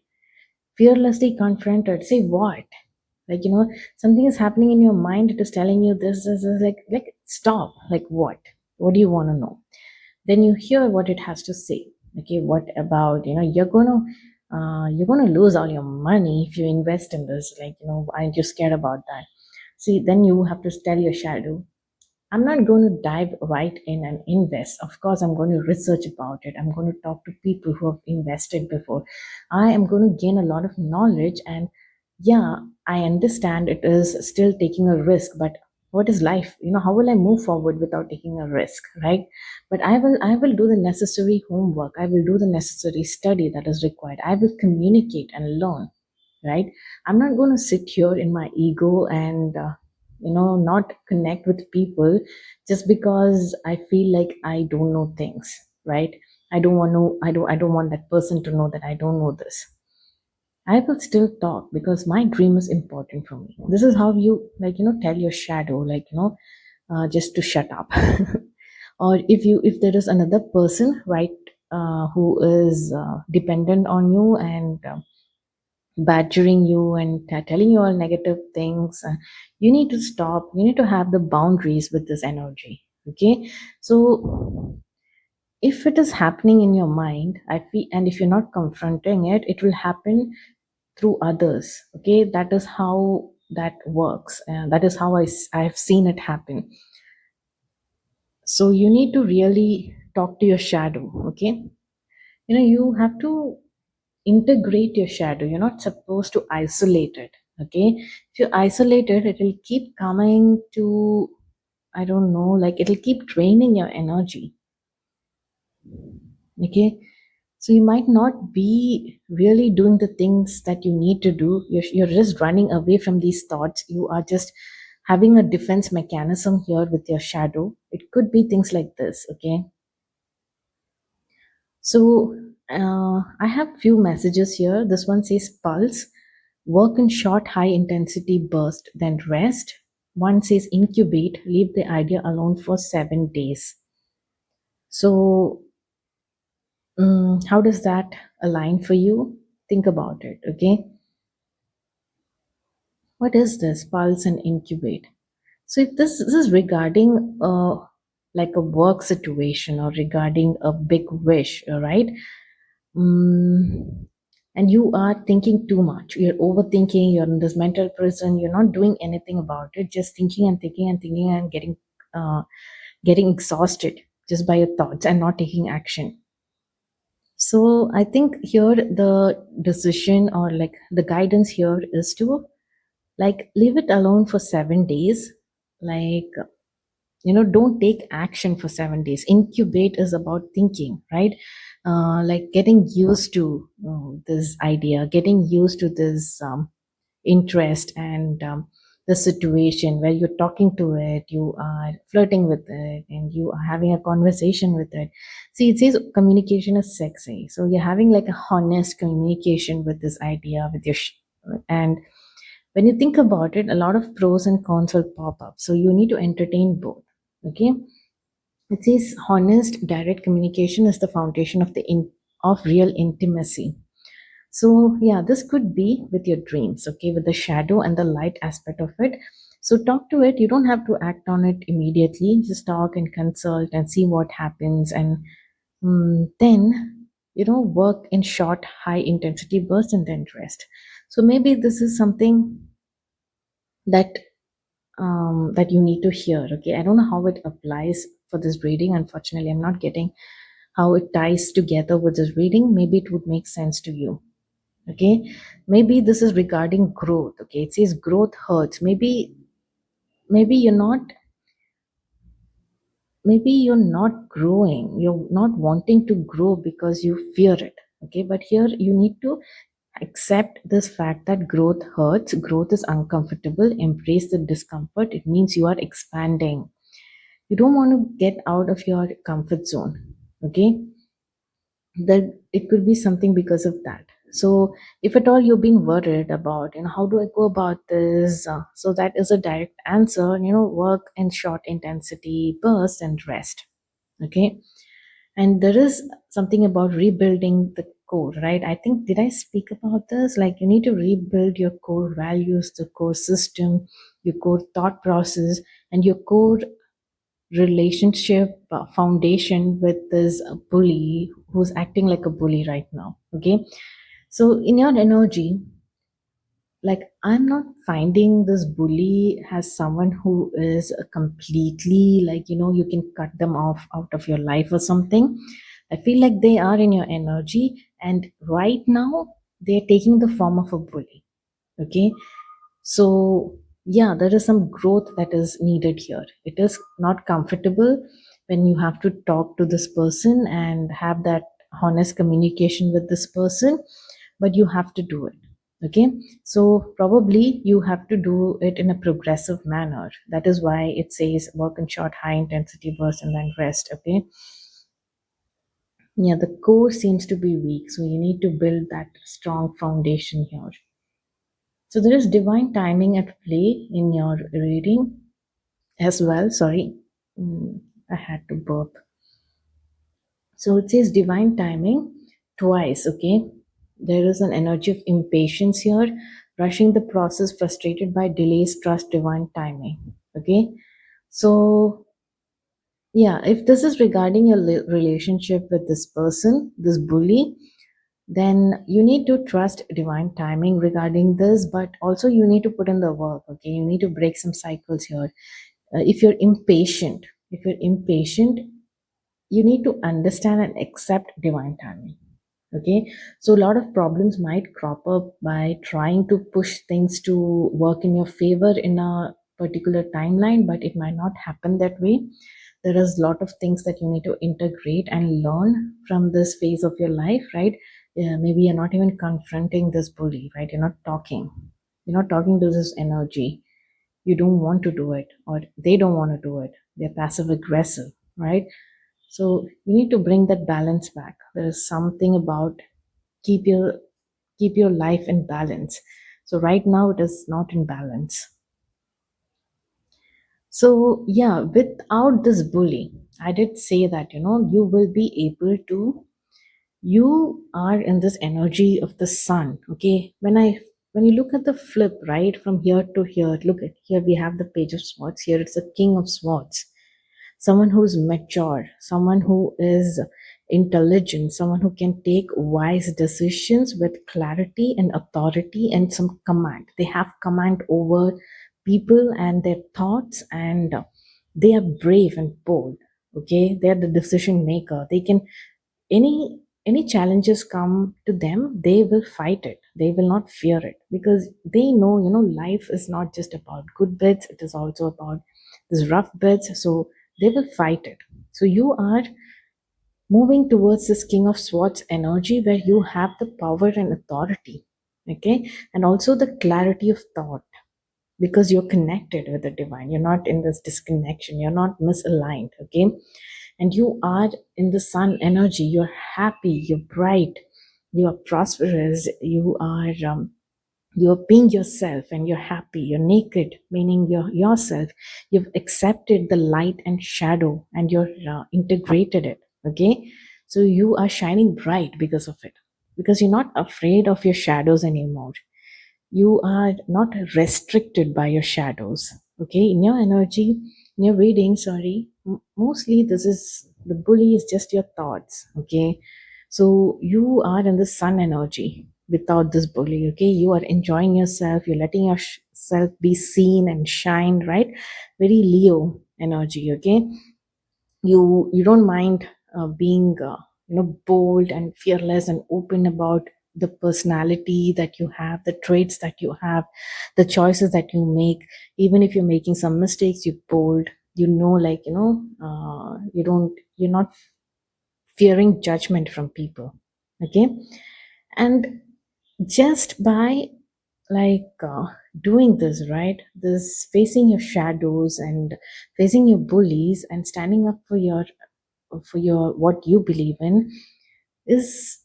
Fearlessly confront it. Say what? Like, something is happening in your mind. It is telling you this, like, stop. Like, what do you want to know? Then you hear what it has to say. Okay, what about, you're gonna lose all your money if you invest in this, like, aren't you scared about that? See, then you have to tell your shadow, I'm not going to dive right in and invest. Of course, I'm going to research about it. I'm going to talk to people who have invested before. I am going to gain a lot of knowledge. And yeah, I understand it is still taking a risk, but what is life? How will I move forward without taking a risk, right? But I will do the necessary homework. I will do the necessary study that is required. I will communicate and learn, right? I'm not going to sit here in my ego and not connect with people just because I feel like I don't know things, right? I don't want that person to know that I don't know this. I will still talk because my dream is important for me. This is how you, like, tell your shadow, like, just to shut up. Or if there is another person, right, who is dependent on you and badgering you and telling you all negative things, you need to stop. You need to have the boundaries with this energy, okay? So if it is happening in your mind, I feel, and if you're not confronting it, it will happen through others, okay? That is how that works, and that is how I've seen it happen. So you need to really talk to your shadow, okay? You have to integrate your shadow. You're not supposed to isolate it, okay? If you isolate it, it will keep coming to, I don't know, like, it'll keep draining your energy, okay? So you might not be really doing the things that you need to do. You're just running away from these thoughts. You are just having a defense mechanism here with your shadow. It could be things like this, okay? So I have few messages here. This one says pulse, work in short, high intensity burst, then rest. One says incubate, leave the idea alone for 7 days. So how does that align for you? Think about it, okay? What is this pulse and incubate? So if this is regarding like a work situation or regarding a big wish, all right? Mm, and you are thinking too much. You're overthinking. You're in this mental prison. You're not doing anything about it. Just thinking and thinking and thinking and getting exhausted just by your thoughts and not taking action. So I think here the decision or like the guidance here is to like leave it alone for 7 days. Like don't take action for 7 days. Incubate is about thinking, right? Like getting used to this idea, getting used to this interest and the situation where you're talking to it, you are flirting with it, and you are having a conversation with it. See, it says communication is sexy, so you're having like a honest communication with this idea with your and when you think about it, a lot of pros and cons will pop up, so you need to entertain both. Okay, it says honest direct communication is the foundation of of real intimacy. So, yeah, this could be with your dreams, okay, with the shadow and the light aspect of it. So, talk to it. You don't have to act on it immediately. Just talk and consult and see what happens. And then, work in short, high intensity bursts and then rest. So, maybe this is something that that you need to hear. Okay, I don't know how it applies for this reading. Unfortunately, I'm not getting how it ties together with this reading. Maybe it would make sense to you. Okay, maybe this is regarding growth. Okay, it says growth hurts. Maybe you're not growing, you're not wanting to grow because you fear it. Okay, but here you need to accept this fact that growth hurts, growth is uncomfortable, embrace the discomfort. It means you are expanding. You don't want to get out of your comfort zone. Okay, that it could be something because of that. So if at all you've been worried about how do I go about this, so that is a direct answer. Work in short intensity bursts and rest. Okay, and there is something about rebuilding the core, right? I think, did I speak about this? Like, you need to rebuild your core values, the core system, your core thought process, and your core relationship foundation with this bully who's acting like a bully right now. Okay, so in your energy, like, I'm not finding this bully as someone who is completely like, you can cut them off out of your life or something. I feel like they are in your energy, and right now they're taking the form of a bully. Okay, so, yeah, there is some growth that is needed here. It is not comfortable when you have to talk to this person and have that honest communication with this person, but you have to do it. Okay, so probably you have to do it in a progressive manner. That is why it says work in short, high intensity bursts and then rest. Okay, yeah, the core seems to be weak, so you need to build that strong foundation here. So there is divine timing at play in your reading as well. Sorry, I had to burp. So it says divine timing twice. Okay, there is an energy of impatience here, rushing the process, frustrated by delays, trust divine timing. Okay, so yeah, if this is regarding your relationship with this person, this bully, then you need to trust divine timing regarding this, but also you need to put in the work. Okay, you need to break some cycles here. If you're impatient, you need to understand and accept divine timing. Okay, so a lot of problems might crop up by trying to push things to work in your favor in a particular timeline, but it might not happen that way. There is a lot of things that you need to integrate and learn from this phase of your life, right? Yeah, maybe you're not even confronting this bully, right? You're not talking to this energy. You don't want to do it, or they don't want to do it. They're passive aggressive, right? So you need to bring that balance back. There is something about keep your keep your life in balance. So right now it is not in balance. So yeah, without this bully, I did say that, you will be able to, you are in this energy of the sun. Okay, when you look at the flip, right, from here to here, look at here, we have the page of swords. Here it's a king of swords, someone who's mature, someone who is intelligent, someone who can take wise decisions with clarity and authority and some command. They have command over people and their thoughts, and they are brave and bold. Okay, they are the decision maker. They can, any challenges come to them, they will fight it. They will not fear it, because they know, life is not just about good bits, it is also about these rough bits. So they will fight it. So you are moving towards this king of swords energy, where you have the power and authority. Okay, and also the clarity of thought, because you're connected with the divine. You're not in this disconnection, you're not misaligned. Okay, and you are in the sun energy. You're happy, you're bright, you are prosperous, you're being yourself, and you're happy, you're naked, meaning you're yourself. You've accepted the light and shadow, and you're integrated it. Okay, so you are shining bright because of it, because you're not afraid of your shadows anymore. You are not restricted by your shadows. Okay, in your energy, in your reading, sorry, mostly this is, the bully is just your thoughts. Okay, so you are in the sun energy without this bully. Okay, you are enjoying yourself, you're letting yourself be seen and shine, right? Very Leo energy. Okay, you don't mind being bold and fearless and open about the personality that you have, the traits that you have, the choices that you make. Even if you're making some mistakes, you're bold. Like, you're not fearing judgment from people. Okay, and just by, like, doing this, right, this facing your shadows and facing your bullies and standing up for your what you believe in, is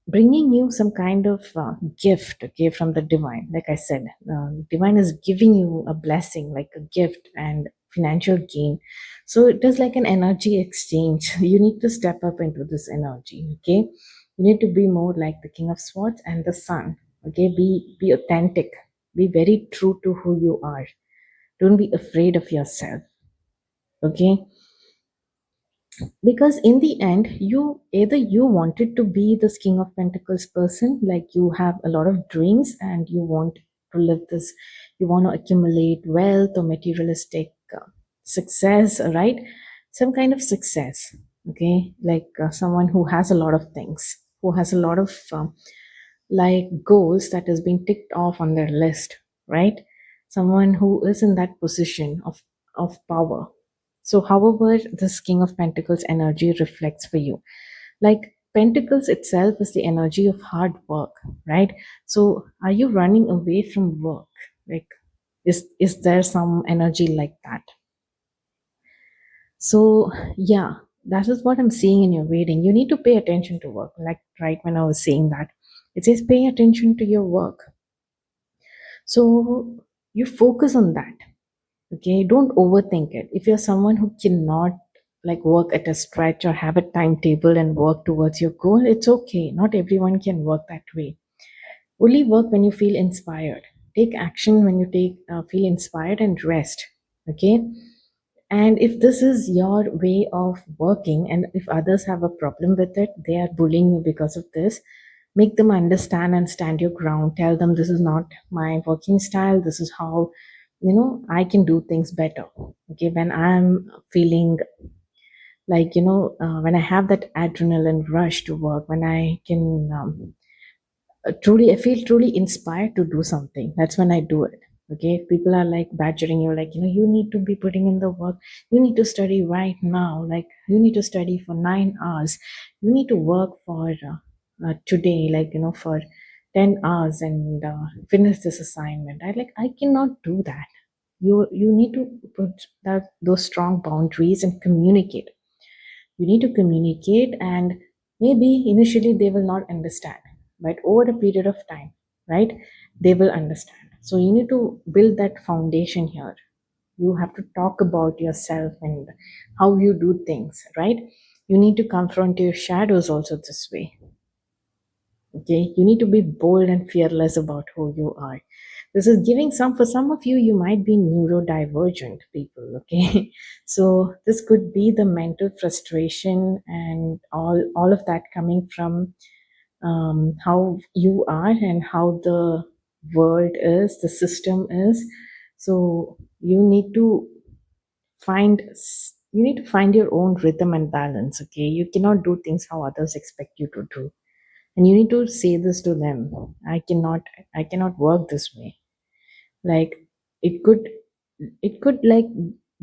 bringing you some kind of gift. Okay, from the divine. Like I said, divine is giving you a blessing, like a gift and financial gain. So it is like an energy exchange. You need to step up into this energy. Okay, you need to be more like the king of swords and the sun. Okay, be authentic, be very true to who you are. Don't be afraid of yourself. Okay, because in the end, you wanted to be this king of pentacles person, like you have a lot of dreams and you want to live this, you want to accumulate wealth or materialistic success, right? Some kind of success. Okay, like someone who has a lot of things, who has a lot of like goals that has been ticked off on their list, right? Someone who is in that position of power. So however this king of pentacles energy reflects for you, like pentacles itself is the energy of hard work, right? So are you running away from work? Like, is there some energy like that? So yeah, that is what I'm seeing in your reading. You need to pay attention to work, like right when I was saying that, it says pay attention to your work. So you focus on that. Okay, don't overthink it. If you're someone who cannot, like, work at a stretch or have a timetable and work towards your goal, it's okay. Not everyone can work that way. Only work when you feel inspired. Take action when you feel inspired, and rest. Okay, and if this is your way of working, and if others have a problem with it, they are bullying you because of this, make them understand and stand your ground. Tell them this is not my working style. This is how, I can do things better. Okay, when I'm feeling like, when I have that adrenaline rush to work, when I can truly, I feel truly inspired to do something, that's when I do it. Okay, if people are like badgering you, like, you need to be putting in the work, you need to study right now, like you need to study for 9 hours, you need to work for today, like, for 10 hours, and finish this assignment. I cannot do that. You need to put those strong boundaries and communicate. You need to communicate, and maybe initially they will not understand, but over a period of time, right, they will understand. So you need to build that foundation here. You have to talk about yourself and how you do things, right? You need to confront your shadows also this way. Okay, you need to be bold and fearless about who you are. This is giving some, for some of you, you might be neurodivergent people. Okay, so this could be the mental frustration and all of that coming from how you are and how the world is, the system is. So you need to find your own rhythm and balance. Okay, you cannot do things how others expect you to do, and you need to say this to them. I cannot work this way. Like, it could it could like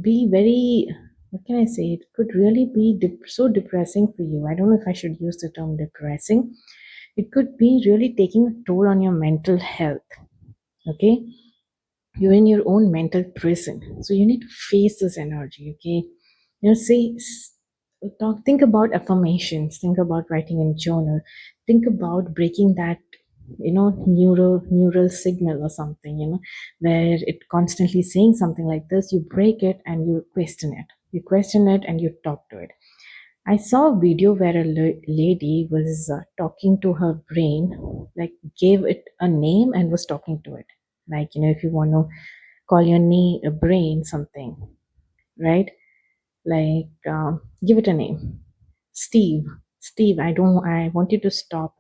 be very, what can I say, it could really be so depressing for you. I don't know if I should use the term depressing. It could be really taking a toll on your mental health. Okay, you're in your own mental prison, so you need to face this energy. Okay, say, talk, think about affirmations, think about writing in journal, think about breaking that, neural signal or something, where it constantly saying something like this. You break it and you question it and you talk to it. I saw a video where a lady was talking to her brain, like gave it a name and was talking to it. Like, if you want to call your brain something, right? Like, give it a name. Steve. Steve, I want you to stop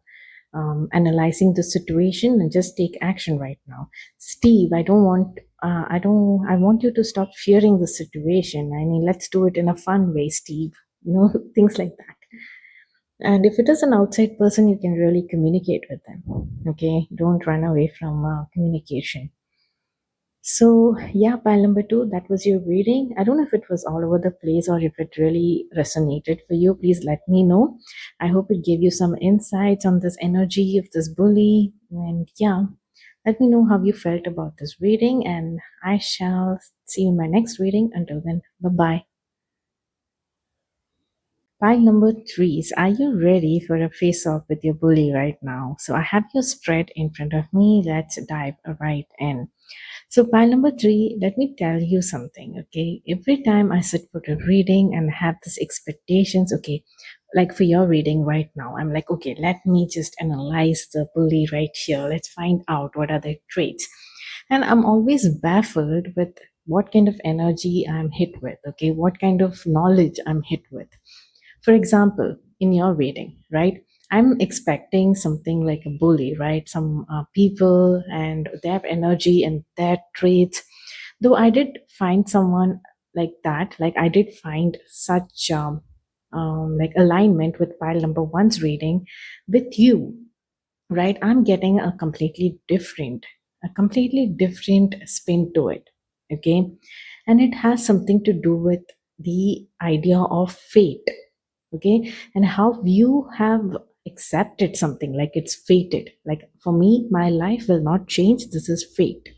analyzing the situation and just take action right now. Steve, I want you to stop fearing the situation. I mean, let's do it in a fun way, Steve. Things like that. And if it is an outside person, you can really communicate with them. Okay, don't run away from communication. So, yeah, pile number two, that was your reading. I don't know if it was all over the place or if it really resonated for you. Please let me know. I hope it gave you some insights on this energy of this bully. And yeah, let me know how you felt about this reading. And I shall see you in my next reading. Until then, bye bye. Pile number three is, are you ready for a face off with your bully right now? So I have your spread in front of me. Let's dive right in. So, pile number three, let me tell you something, okay? Every time I sit for a reading and have this expectations, okay, like for your reading right now, I'm like, okay, let me just analyze the bully right here. Let's find out what are the traits. And I'm always baffled with what kind of energy I'm hit with, okay? What kind of knowledge I'm hit with. For example, in your reading, right? I'm expecting something like a bully, right? Some people and their energy and their traits. Though I did find someone like that, like I did find such like alignment with pile number one's reading with you, right? I'm getting a completely different spin to it. Okay. And it has something to do with the idea of fate. Okay, and how you have accepted something like it's fated. Like, for me, my life will not change, this is fate.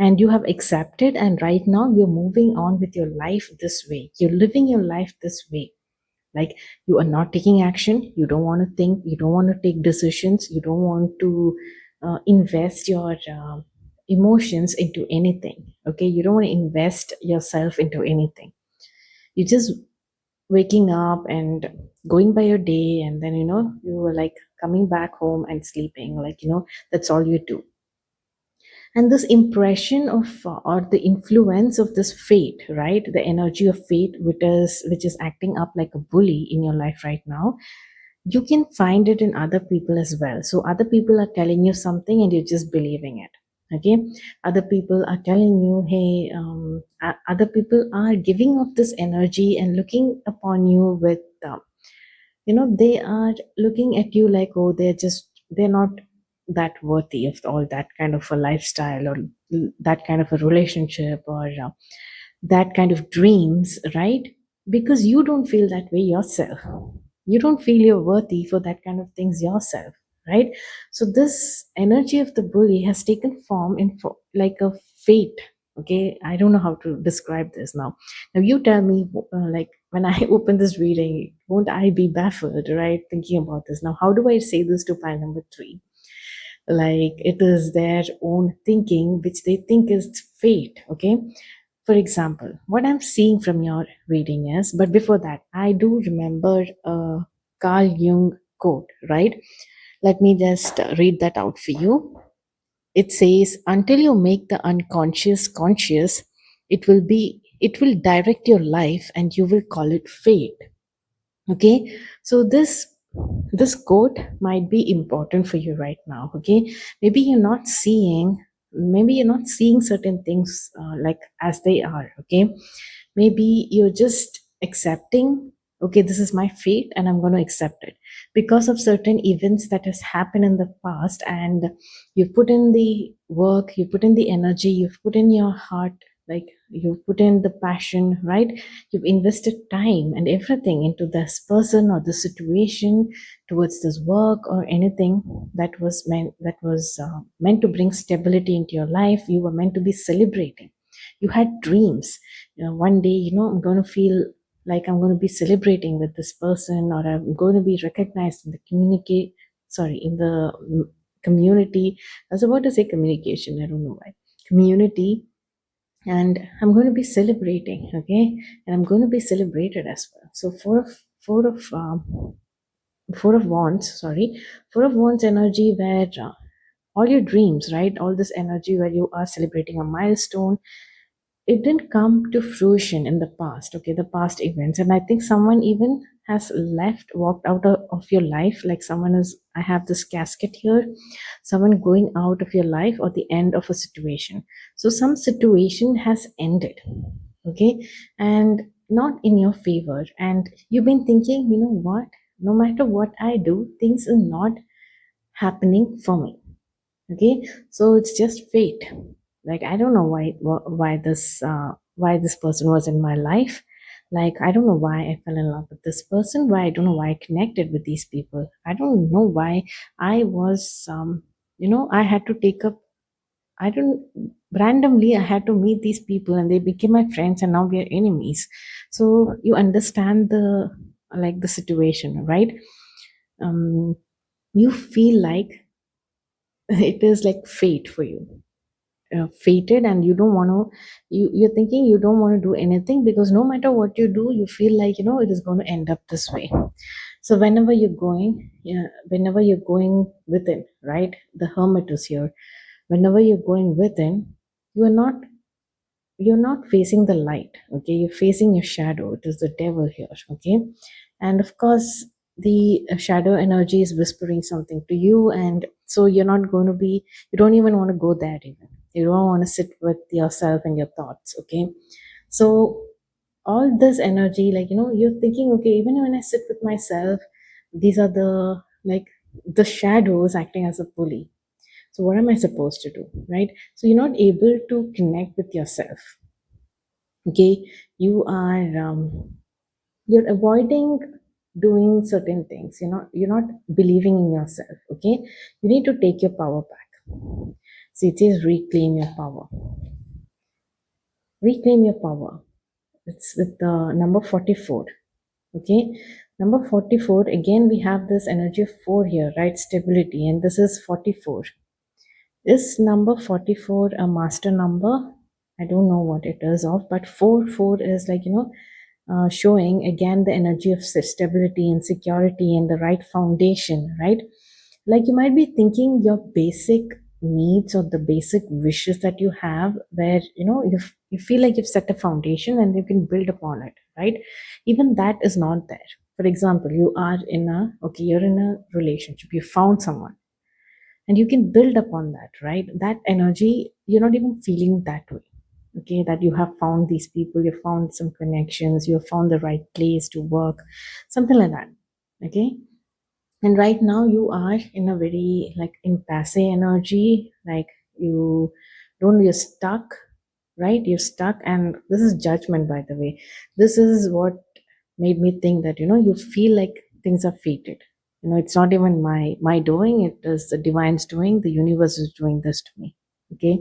And you have accepted, and right now you're moving on with your life this way, you're living your life this way. Like, you are not taking action, you don't want to think, you don't want to take decisions, you don't want to invest your emotions into anything. Okay, you don't want to invest yourself into anything. You just waking up and going by your day, and then you were like coming back home and sleeping, like, that's all you do. And this impression of or the influence of this fate, right, the energy of fate, which is acting up like a bully in your life right now, you can find it in other people as well. So other people are telling you something and you're just believing it. Okay, other people are telling you, hey, other people are giving off this energy and looking upon you with they are looking at you like, oh, they're not that worthy of all that kind of a lifestyle, or that kind of a relationship, or that kind of dreams, right? Because you don't feel that way yourself. You don't feel you're worthy for that kind of things yourself, right? So this energy of the bully has taken form in like a fate. Okay, I don't know how to describe this now. Now you tell me, like, when I open this reading, won't I be baffled, right, thinking about this? Now, how do I say this to pile number three? Like, it is their own thinking which they think is fate. Okay, For example, what I'm seeing from your reading is, but before that, I do remember a Carl Jung quote, right? Let me just read that out for you. It says, until you make the unconscious conscious, it will direct your life and you will call it fate. Okay, so this quote might be important for you right now. Okay, maybe you're not seeing, maybe you're not seeing certain things like as they are. Okay, maybe you're just accepting, okay, this is my fate and I'm going to accept it because of certain events that has happened in the past, and you put in the work, you put in the energy, you've put in your heart, like you've put in the passion, right? You've invested time and everything into this person or the situation, towards this work or anything that was meant to bring stability into your life. You were meant to be celebrating. You had dreams. One day, I'm going to feel like I'm going to be celebrating with this person, or I'm going to be recognized in the in the community. I was about to say communication. I don't know why. Community, and I'm going to be celebrating, okay, and I'm going to be celebrated as well. So four of four of wands, sorry, four of wands energy, where all your dreams, right, all this energy where you are celebrating a milestone, it didn't come to fruition in the past, okay, the past events. And I think someone even has left, walked out of your life, like someone is, I have this casket here, someone going out of your life, or the end of a situation. So some situation has ended, okay, and not in your favor, and you've been thinking, you know what, no matter what I do, things are not happening for me. Okay, so it's just fate. Like I don't know why this person was in my life. Like I don't know why I fell in love with this person, why I don't know why I connected with these people. I don't know why I was I had to take up, I don't, randomly I had to meet these people and they became my friends and now we are enemies. So you understand the situation, right? um you feel like it is like fate for you, fated, and you don't want to, you're thinking you don't want to do anything because no matter what you do, you feel like it is going to end up this way. So whenever you're going, yeah, whenever you're going within, right, the hermit is here. Whenever you're going within, you are not, you're not facing the light, okay, you're facing your shadow. It is the devil here, okay. And of course the shadow energy is whispering something to you, and so you're not going to be, you don't even want to go there, even you don't want to sit with yourself and your thoughts, okay. So all this energy, like you're thinking, okay, even when I sit with myself, these are the, like, the shadows acting as a bully. So what am I supposed to do, right? So you're not able to connect with yourself, okay. You are you're avoiding doing certain things, you're not believing in yourself, okay. You need to take your power back. So it says reclaim your power. Reclaim your power. It's with the number 44, okay. Number 44, again we have this energy of 4 here, right, stability, and this is 44. Is number 44 a master number? I don't know what it is of, but 4 is like, showing again the energy of stability and security and the right foundation, right? Like you might be thinking your basic needs or the basic wishes that you have, where, you feel like you've set a foundation and you can build upon it, right? Even that is not there. For example, you are in a, okay, you're in a relationship, you found someone and you can build upon that, right? That energy, you're not even feeling that way, okay, that you have found these people, you found some connections, you have found the right place to work, something like that, okay. And right now you are in a very like impasse energy, like you don't, you're stuck, right, you're stuck. And this is judgment, by the way. This is what made me think that, you feel like things are fated. It's not even my doing, it is the divine's doing, the universe is doing this to me, okay.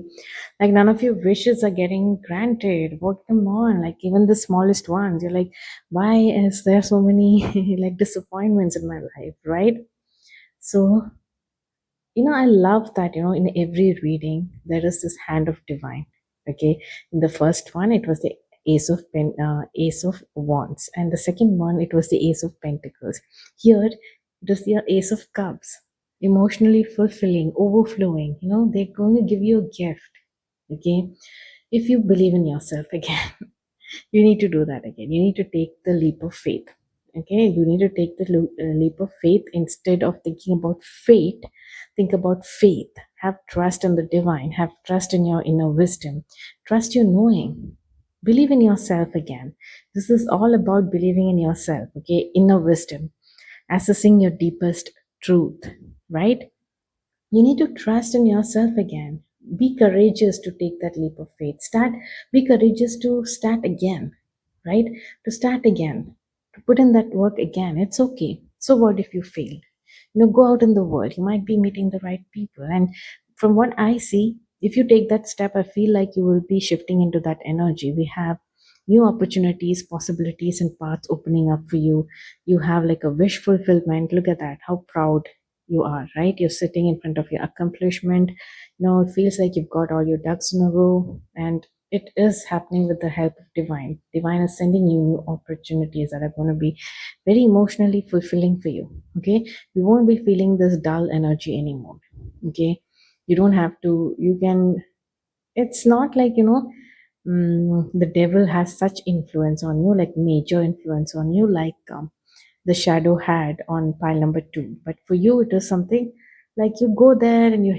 Like none of your wishes are getting granted. What, come on, like even the smallest ones, you're like, why is there so many like disappointments in my life, right? So I love that, in every reading there is this hand of divine, Okay, in the first one, it was the Ace of Wands, and the second one, it was the Ace of Pentacles. Here, it was the Ace of Cups, emotionally fulfilling, overflowing. They're going to give you a gift. Okay, if you believe in yourself again, you need to do that again. You need to take the leap of faith. Okay, you need to take the leap of faith instead of thinking about fate. Think about faith. Have trust in the divine. Have trust in your inner wisdom. Trust your knowing. Believe in yourself again. This is all about believing in yourself. Okay, inner wisdom, assessing your deepest truth, right? You need to trust in yourself again. Be courageous to take that leap of faith. Be courageous to start again, right? To start again, to put in that work again. It's okay. So what if you fail? Go out in the world. You might be meeting the right people. And from what I see, if you take that step, I feel like you will be shifting into that energy. We have new opportunities, possibilities, and paths opening up for you. You have like a wish fulfillment. Look at that. How proud you are, right? You're sitting in front of your accomplishment. It feels like you've got all your ducks in a row, and it is happening with the help of divine is sending you new opportunities that are going to be very emotionally fulfilling for you. Okay, you won't be feeling this dull energy anymore. Okay, you don't have to. You can. It's not like the devil has such influence on you, like major influence on you, like the shadow had on pile number two. But for you, it is something like you go there and you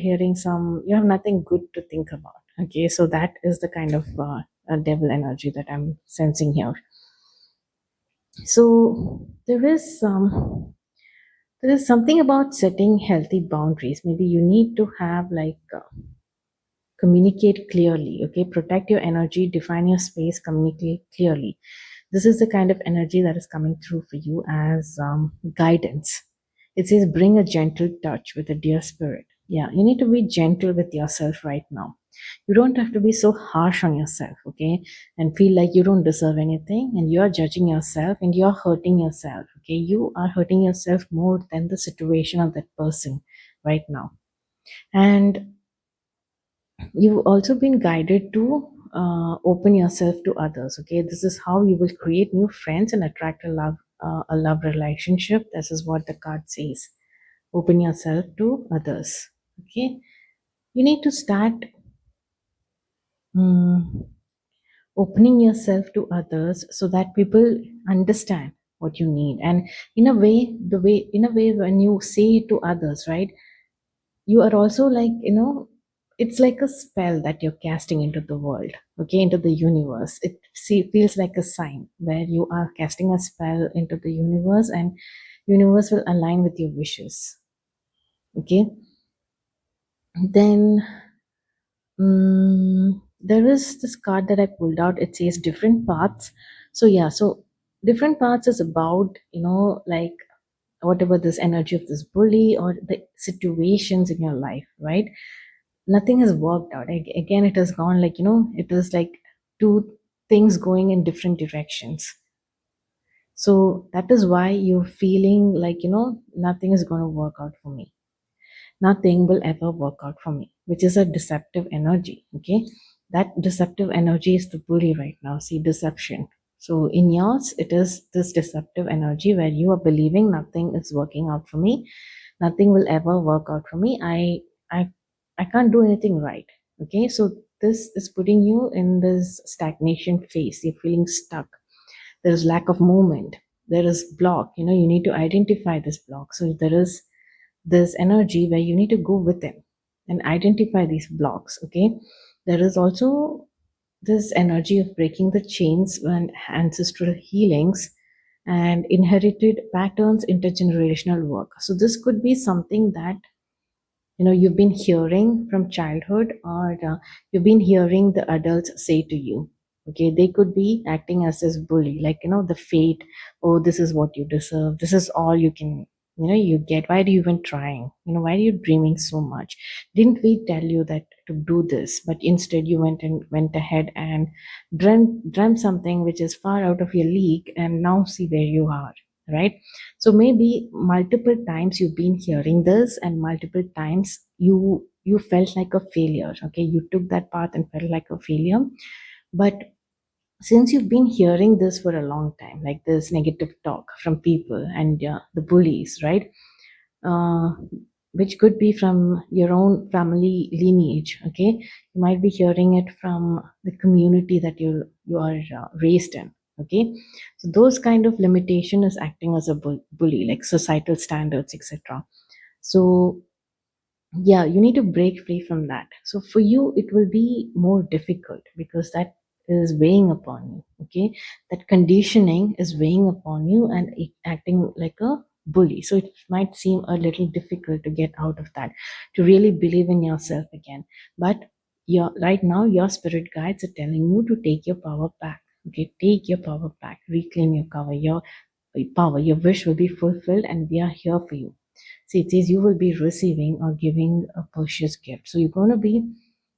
have nothing good to think about. Okay, so that is the kind of devil energy that I'm sensing here. So there is something about setting healthy boundaries. Maybe you need to have like communicate clearly. Okay, protect your energy, define your space, communicate clearly. This is the kind of energy that is coming through for you as guidance. It says bring a gentle touch with a dear spirit. Yeah, you need to be gentle with yourself right now. You don't have to be so harsh on yourself. Okay, and feel like you don't deserve anything and you're judging yourself and you're hurting yourself. Okay, you are hurting yourself more than the situation of that person right now. And you've also been guided to open yourself to others. Okay, this is how you will create new friends and attract a love relationship. This is what the card says. Open yourself to others. Okay, you need to start mm, opening yourself to others so that people understand what you need. And in a way, when you say it to others, right, you are also like it's like a spell that you're casting into the world. Okay, into the universe. Feels like a sign where you are casting a spell into the universe, and universe will align with your wishes. Okay, then there is this card that I pulled out. It says different paths. So yeah, so different paths is about like whatever this energy of this bully or the situations in your life, right? Nothing has worked out. Again, it has gone like it is like two things going in different directions. So that is why you're feeling like nothing is going to work out for me. Nothing will ever work out for me, which is a deceptive energy. Okay, that deceptive energy is the bully right now. See, deception. So in yours, it is this deceptive energy where you are believing nothing is working out for me, nothing will ever work out for me. I can't do anything right. Okay, so this is putting you in this stagnation phase. You're feeling stuck. There is lack of movement. There is block. You need to identify this block. So there is this energy where you need to go within and identify these blocks. Okay, there is also this energy of breaking the chains and ancestral healings and inherited patterns, intergenerational work. So this could be something that you've been hearing from childhood, or you've been hearing the adults say to you. Okay, they could be acting as this bully, like the fate. Oh, this is what you deserve, this is all you can you get. Why are you even trying? Why are you dreaming so much? Didn't we tell you that to do this? But instead you went ahead and dreamt something which is far out of your league, and now see where you are, right? So maybe multiple times you've been hearing this, and multiple times you felt like a failure. Okay, you took that path and felt like a failure. But since you've been hearing this for a long time, like this negative talk from people and the bullies, right? uh, which could be from your own family lineage. Okay, you might be hearing it from the community that you are raised in. Okay, so those kind of limitation is acting as a bully, like societal standards, etc. So yeah, you need to break free from that. So for you it will be more difficult because that is weighing upon you. Okay, that conditioning is weighing upon you and acting like a bully. So it might seem a little difficult to get out of that, to really believe in yourself again. But right now your spirit guides are telling you to take your power back. Okay, take your power back, reclaim your power. Your wish will be fulfilled and we are here for you. See, it says you will be receiving or giving a precious gift. So you're going to be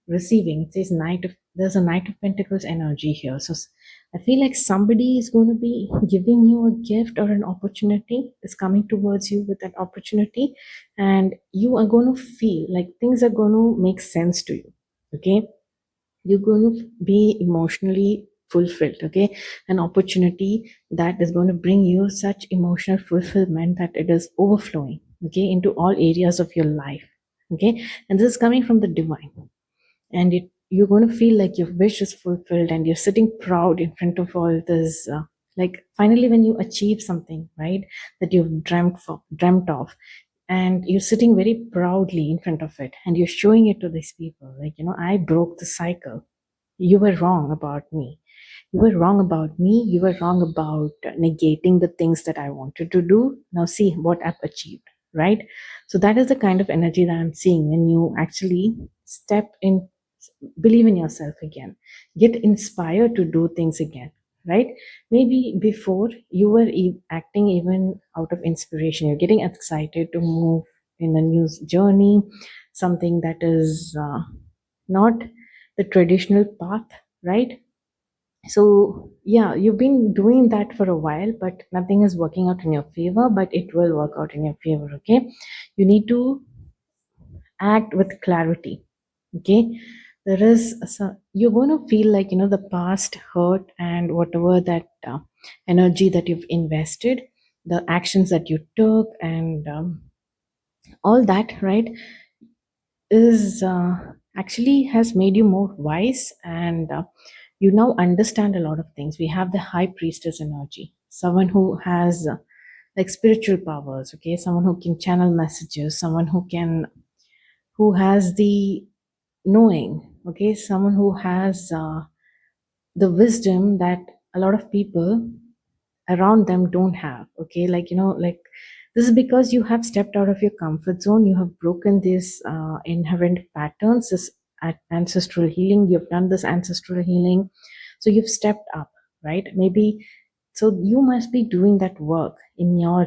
receiving. It says there's a Knight of Pentacles energy here. So I feel like somebody is going to be giving you a gift or an opportunity is coming towards you with that opportunity. And you are going to feel like things are going to make sense to you. Okay, you're going to be emotionally fulfilled. Okay, an opportunity that is going to bring you such emotional fulfillment that it is overflowing, okay, into all areas of your life. Okay, and this is coming from the divine. And you're going to feel like your wish is fulfilled and you're sitting proud in front of all this, like finally when you achieve something, right, that you've dreamt of, and you're sitting very proudly in front of it and you're showing it to these people, like, I broke the cycle. You were wrong about me. You were wrong about me. You were wrong about negating the things that I wanted to do. Now see what I've achieved, right? So that is the kind of energy that I'm seeing when you actually step in, believe in yourself again, get inspired to do things again, right? Maybe before you were acting even out of inspiration. You're getting excited to move in a new journey, something that is not the traditional path, right? So yeah, you've been doing that for a while, but nothing is working out in your favor, but it will work out in your favor. Okay, you need to act with clarity. Okay, you're going to feel like, the past hurt and whatever that energy that you've invested, the actions that you took, and all that, right, is actually has made you more wise. And you now understand a lot of things. We have the high priestess energy, someone who has like spiritual powers. Okay, someone who can channel messages, someone who has the knowing. Okay, someone who has the wisdom that a lot of people around them don't have. Okay, like, like, this is because you have stepped out of your comfort zone. You have broken these inherent patterns, this ancestral healing. You've done this ancestral healing, so you've stepped up, right? Maybe so you must be doing that work in your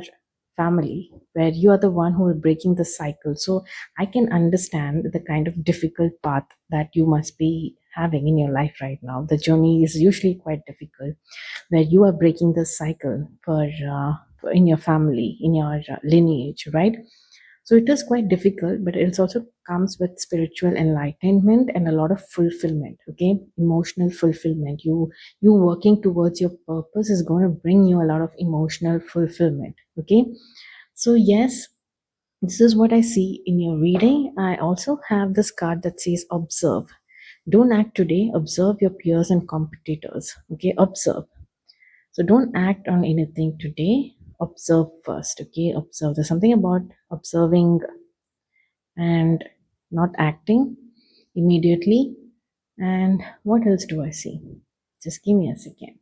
family where you are the one who is breaking the cycle. So I can understand the kind of difficult path that you must be having in your life right now. The journey is usually quite difficult, where you are breaking the cycle for in your family, in your lineage, right? So it is quite difficult, but it also comes with spiritual enlightenment and a lot of fulfillment. Okay, emotional fulfillment. You working towards your purpose is going to bring you a lot of emotional fulfillment. Okay, so yes, this is what I see in your reading. I also have this card that says observe. Don't act today, observe your peers and competitors. Okay, observe. So don't act on anything today. Observe first. Okay, observe. There's something about observing and not acting immediately. And what else do I see? Just give me a second.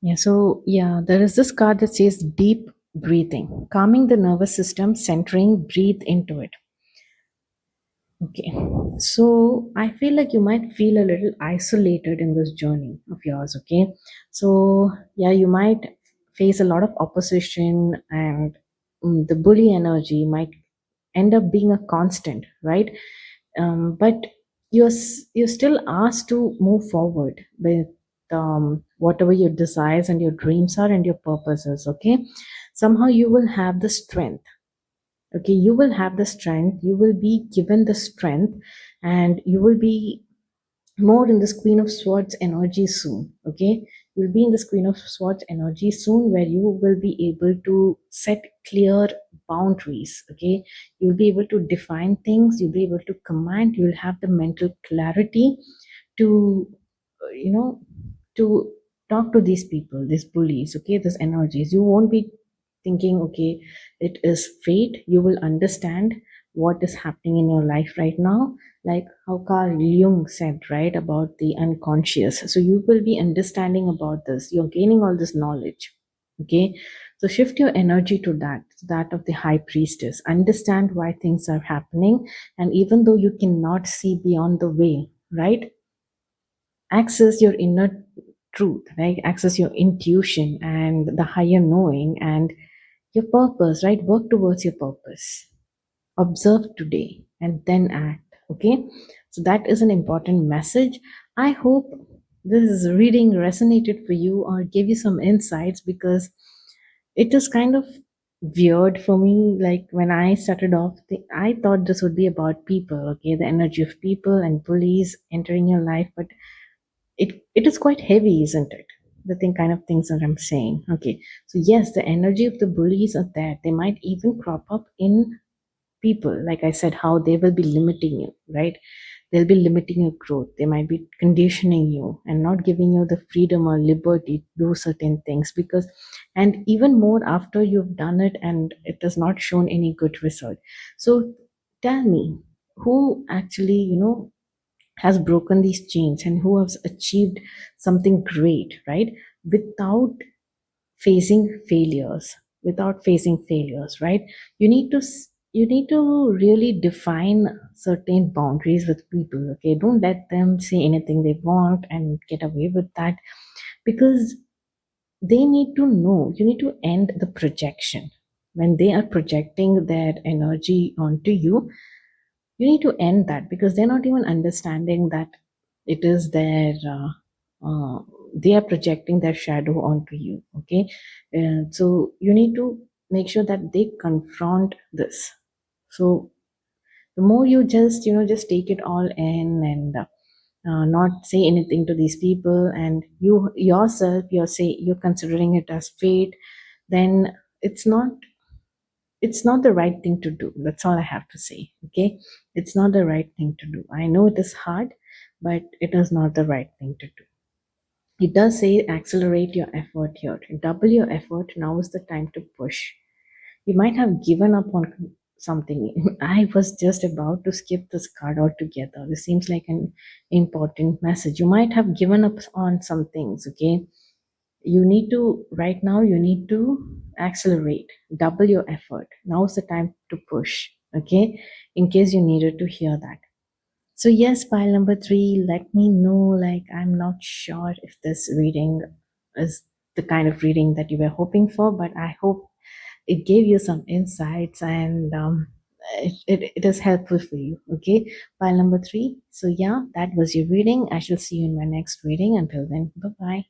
Yeah, so yeah, there is this card that says deep breathing, calming the nervous system, centering, breathe into it. Okay, so I feel like you might feel a little isolated in this journey of yours. Okay, so yeah, you might face a lot of opposition, and the bully energy might end up being a constant, right? But you're still asked to move forward with whatever your desires and your dreams are and your purposes. Okay, somehow you will have the strength. Okay, you will have the strength, you will be given the strength, and you will be more in this Queen of Swords energy soon. Okay, you'll be in this Queen of Swords energy soon, where you will be able to set clear boundaries. Okay, you'll be able to define things, you'll be able to command, you'll have the mental clarity to, you know, to talk to these people, these bullies. Okay, these energies, you won't be thinking, okay, it is fate. You will understand what is happening in your life right now, like how Carl Jung said, right, about the unconscious. So you will be understanding about this. You're gaining all this knowledge. Okay. So shift your energy to that of the high priestess. Understand why things are happening. And even though you cannot see beyond the veil, right? Access your inner truth, right? Access your intuition and the higher knowing and your purpose, right? Work towards your purpose. Observe today and then act. Okay, so that is an important message. I hope this reading resonated for you or gave you some insights, because it is kind of weird for me. Like when I started off, I thought this would be about people, okay, the energy of people and bullies entering your life, but it is quite heavy, isn't it? The thing kind of things that I'm saying. Okay, so yes, the energy of the bullies are there. They might even crop up in people, like I said, how they will be limiting you, right? They'll be limiting your growth. They might be conditioning you and not giving you the freedom or liberty to do certain things, because, and even more after you've done it and it has not shown any good result. So tell me, who actually, has broken these chains and who has achieved something great, right? Without facing failures, right? You need to really define certain boundaries with people. Okay, don't let them say anything they want and get away with that, because they need to know. You need to end the projection. When they are projecting their energy onto you, you need to end that, because they're not even understanding that it is their they are projecting their shadow onto you. Okay, so you need to make sure that they confront this. So the more you just, just take it all in and not say anything to these people, and you yourself, you're considering it as fate, then it's not it's not the right thing to do. That's all I have to say. Okay, it's not the right thing to do. I know it is hard, but it is not the right thing to do. It does say accelerate your effort here, double your effort. Now is the time to push. You might have given up on something. I was just about to skip this card altogether. This seems like an important message. You might have given up on some things. Okay, you need to, right now, you need to accelerate, double your effort. Now's the time to push. Okay, in case you needed to hear that. So yes, pile number 3, let me know. Like, I'm not sure if this reading is the kind of reading that you were hoping for, but I hope it gave you some insights, and it is helpful for you. Okay, pile number 3. So yeah, that was your reading. I shall see you in my next reading. Until then, bye bye.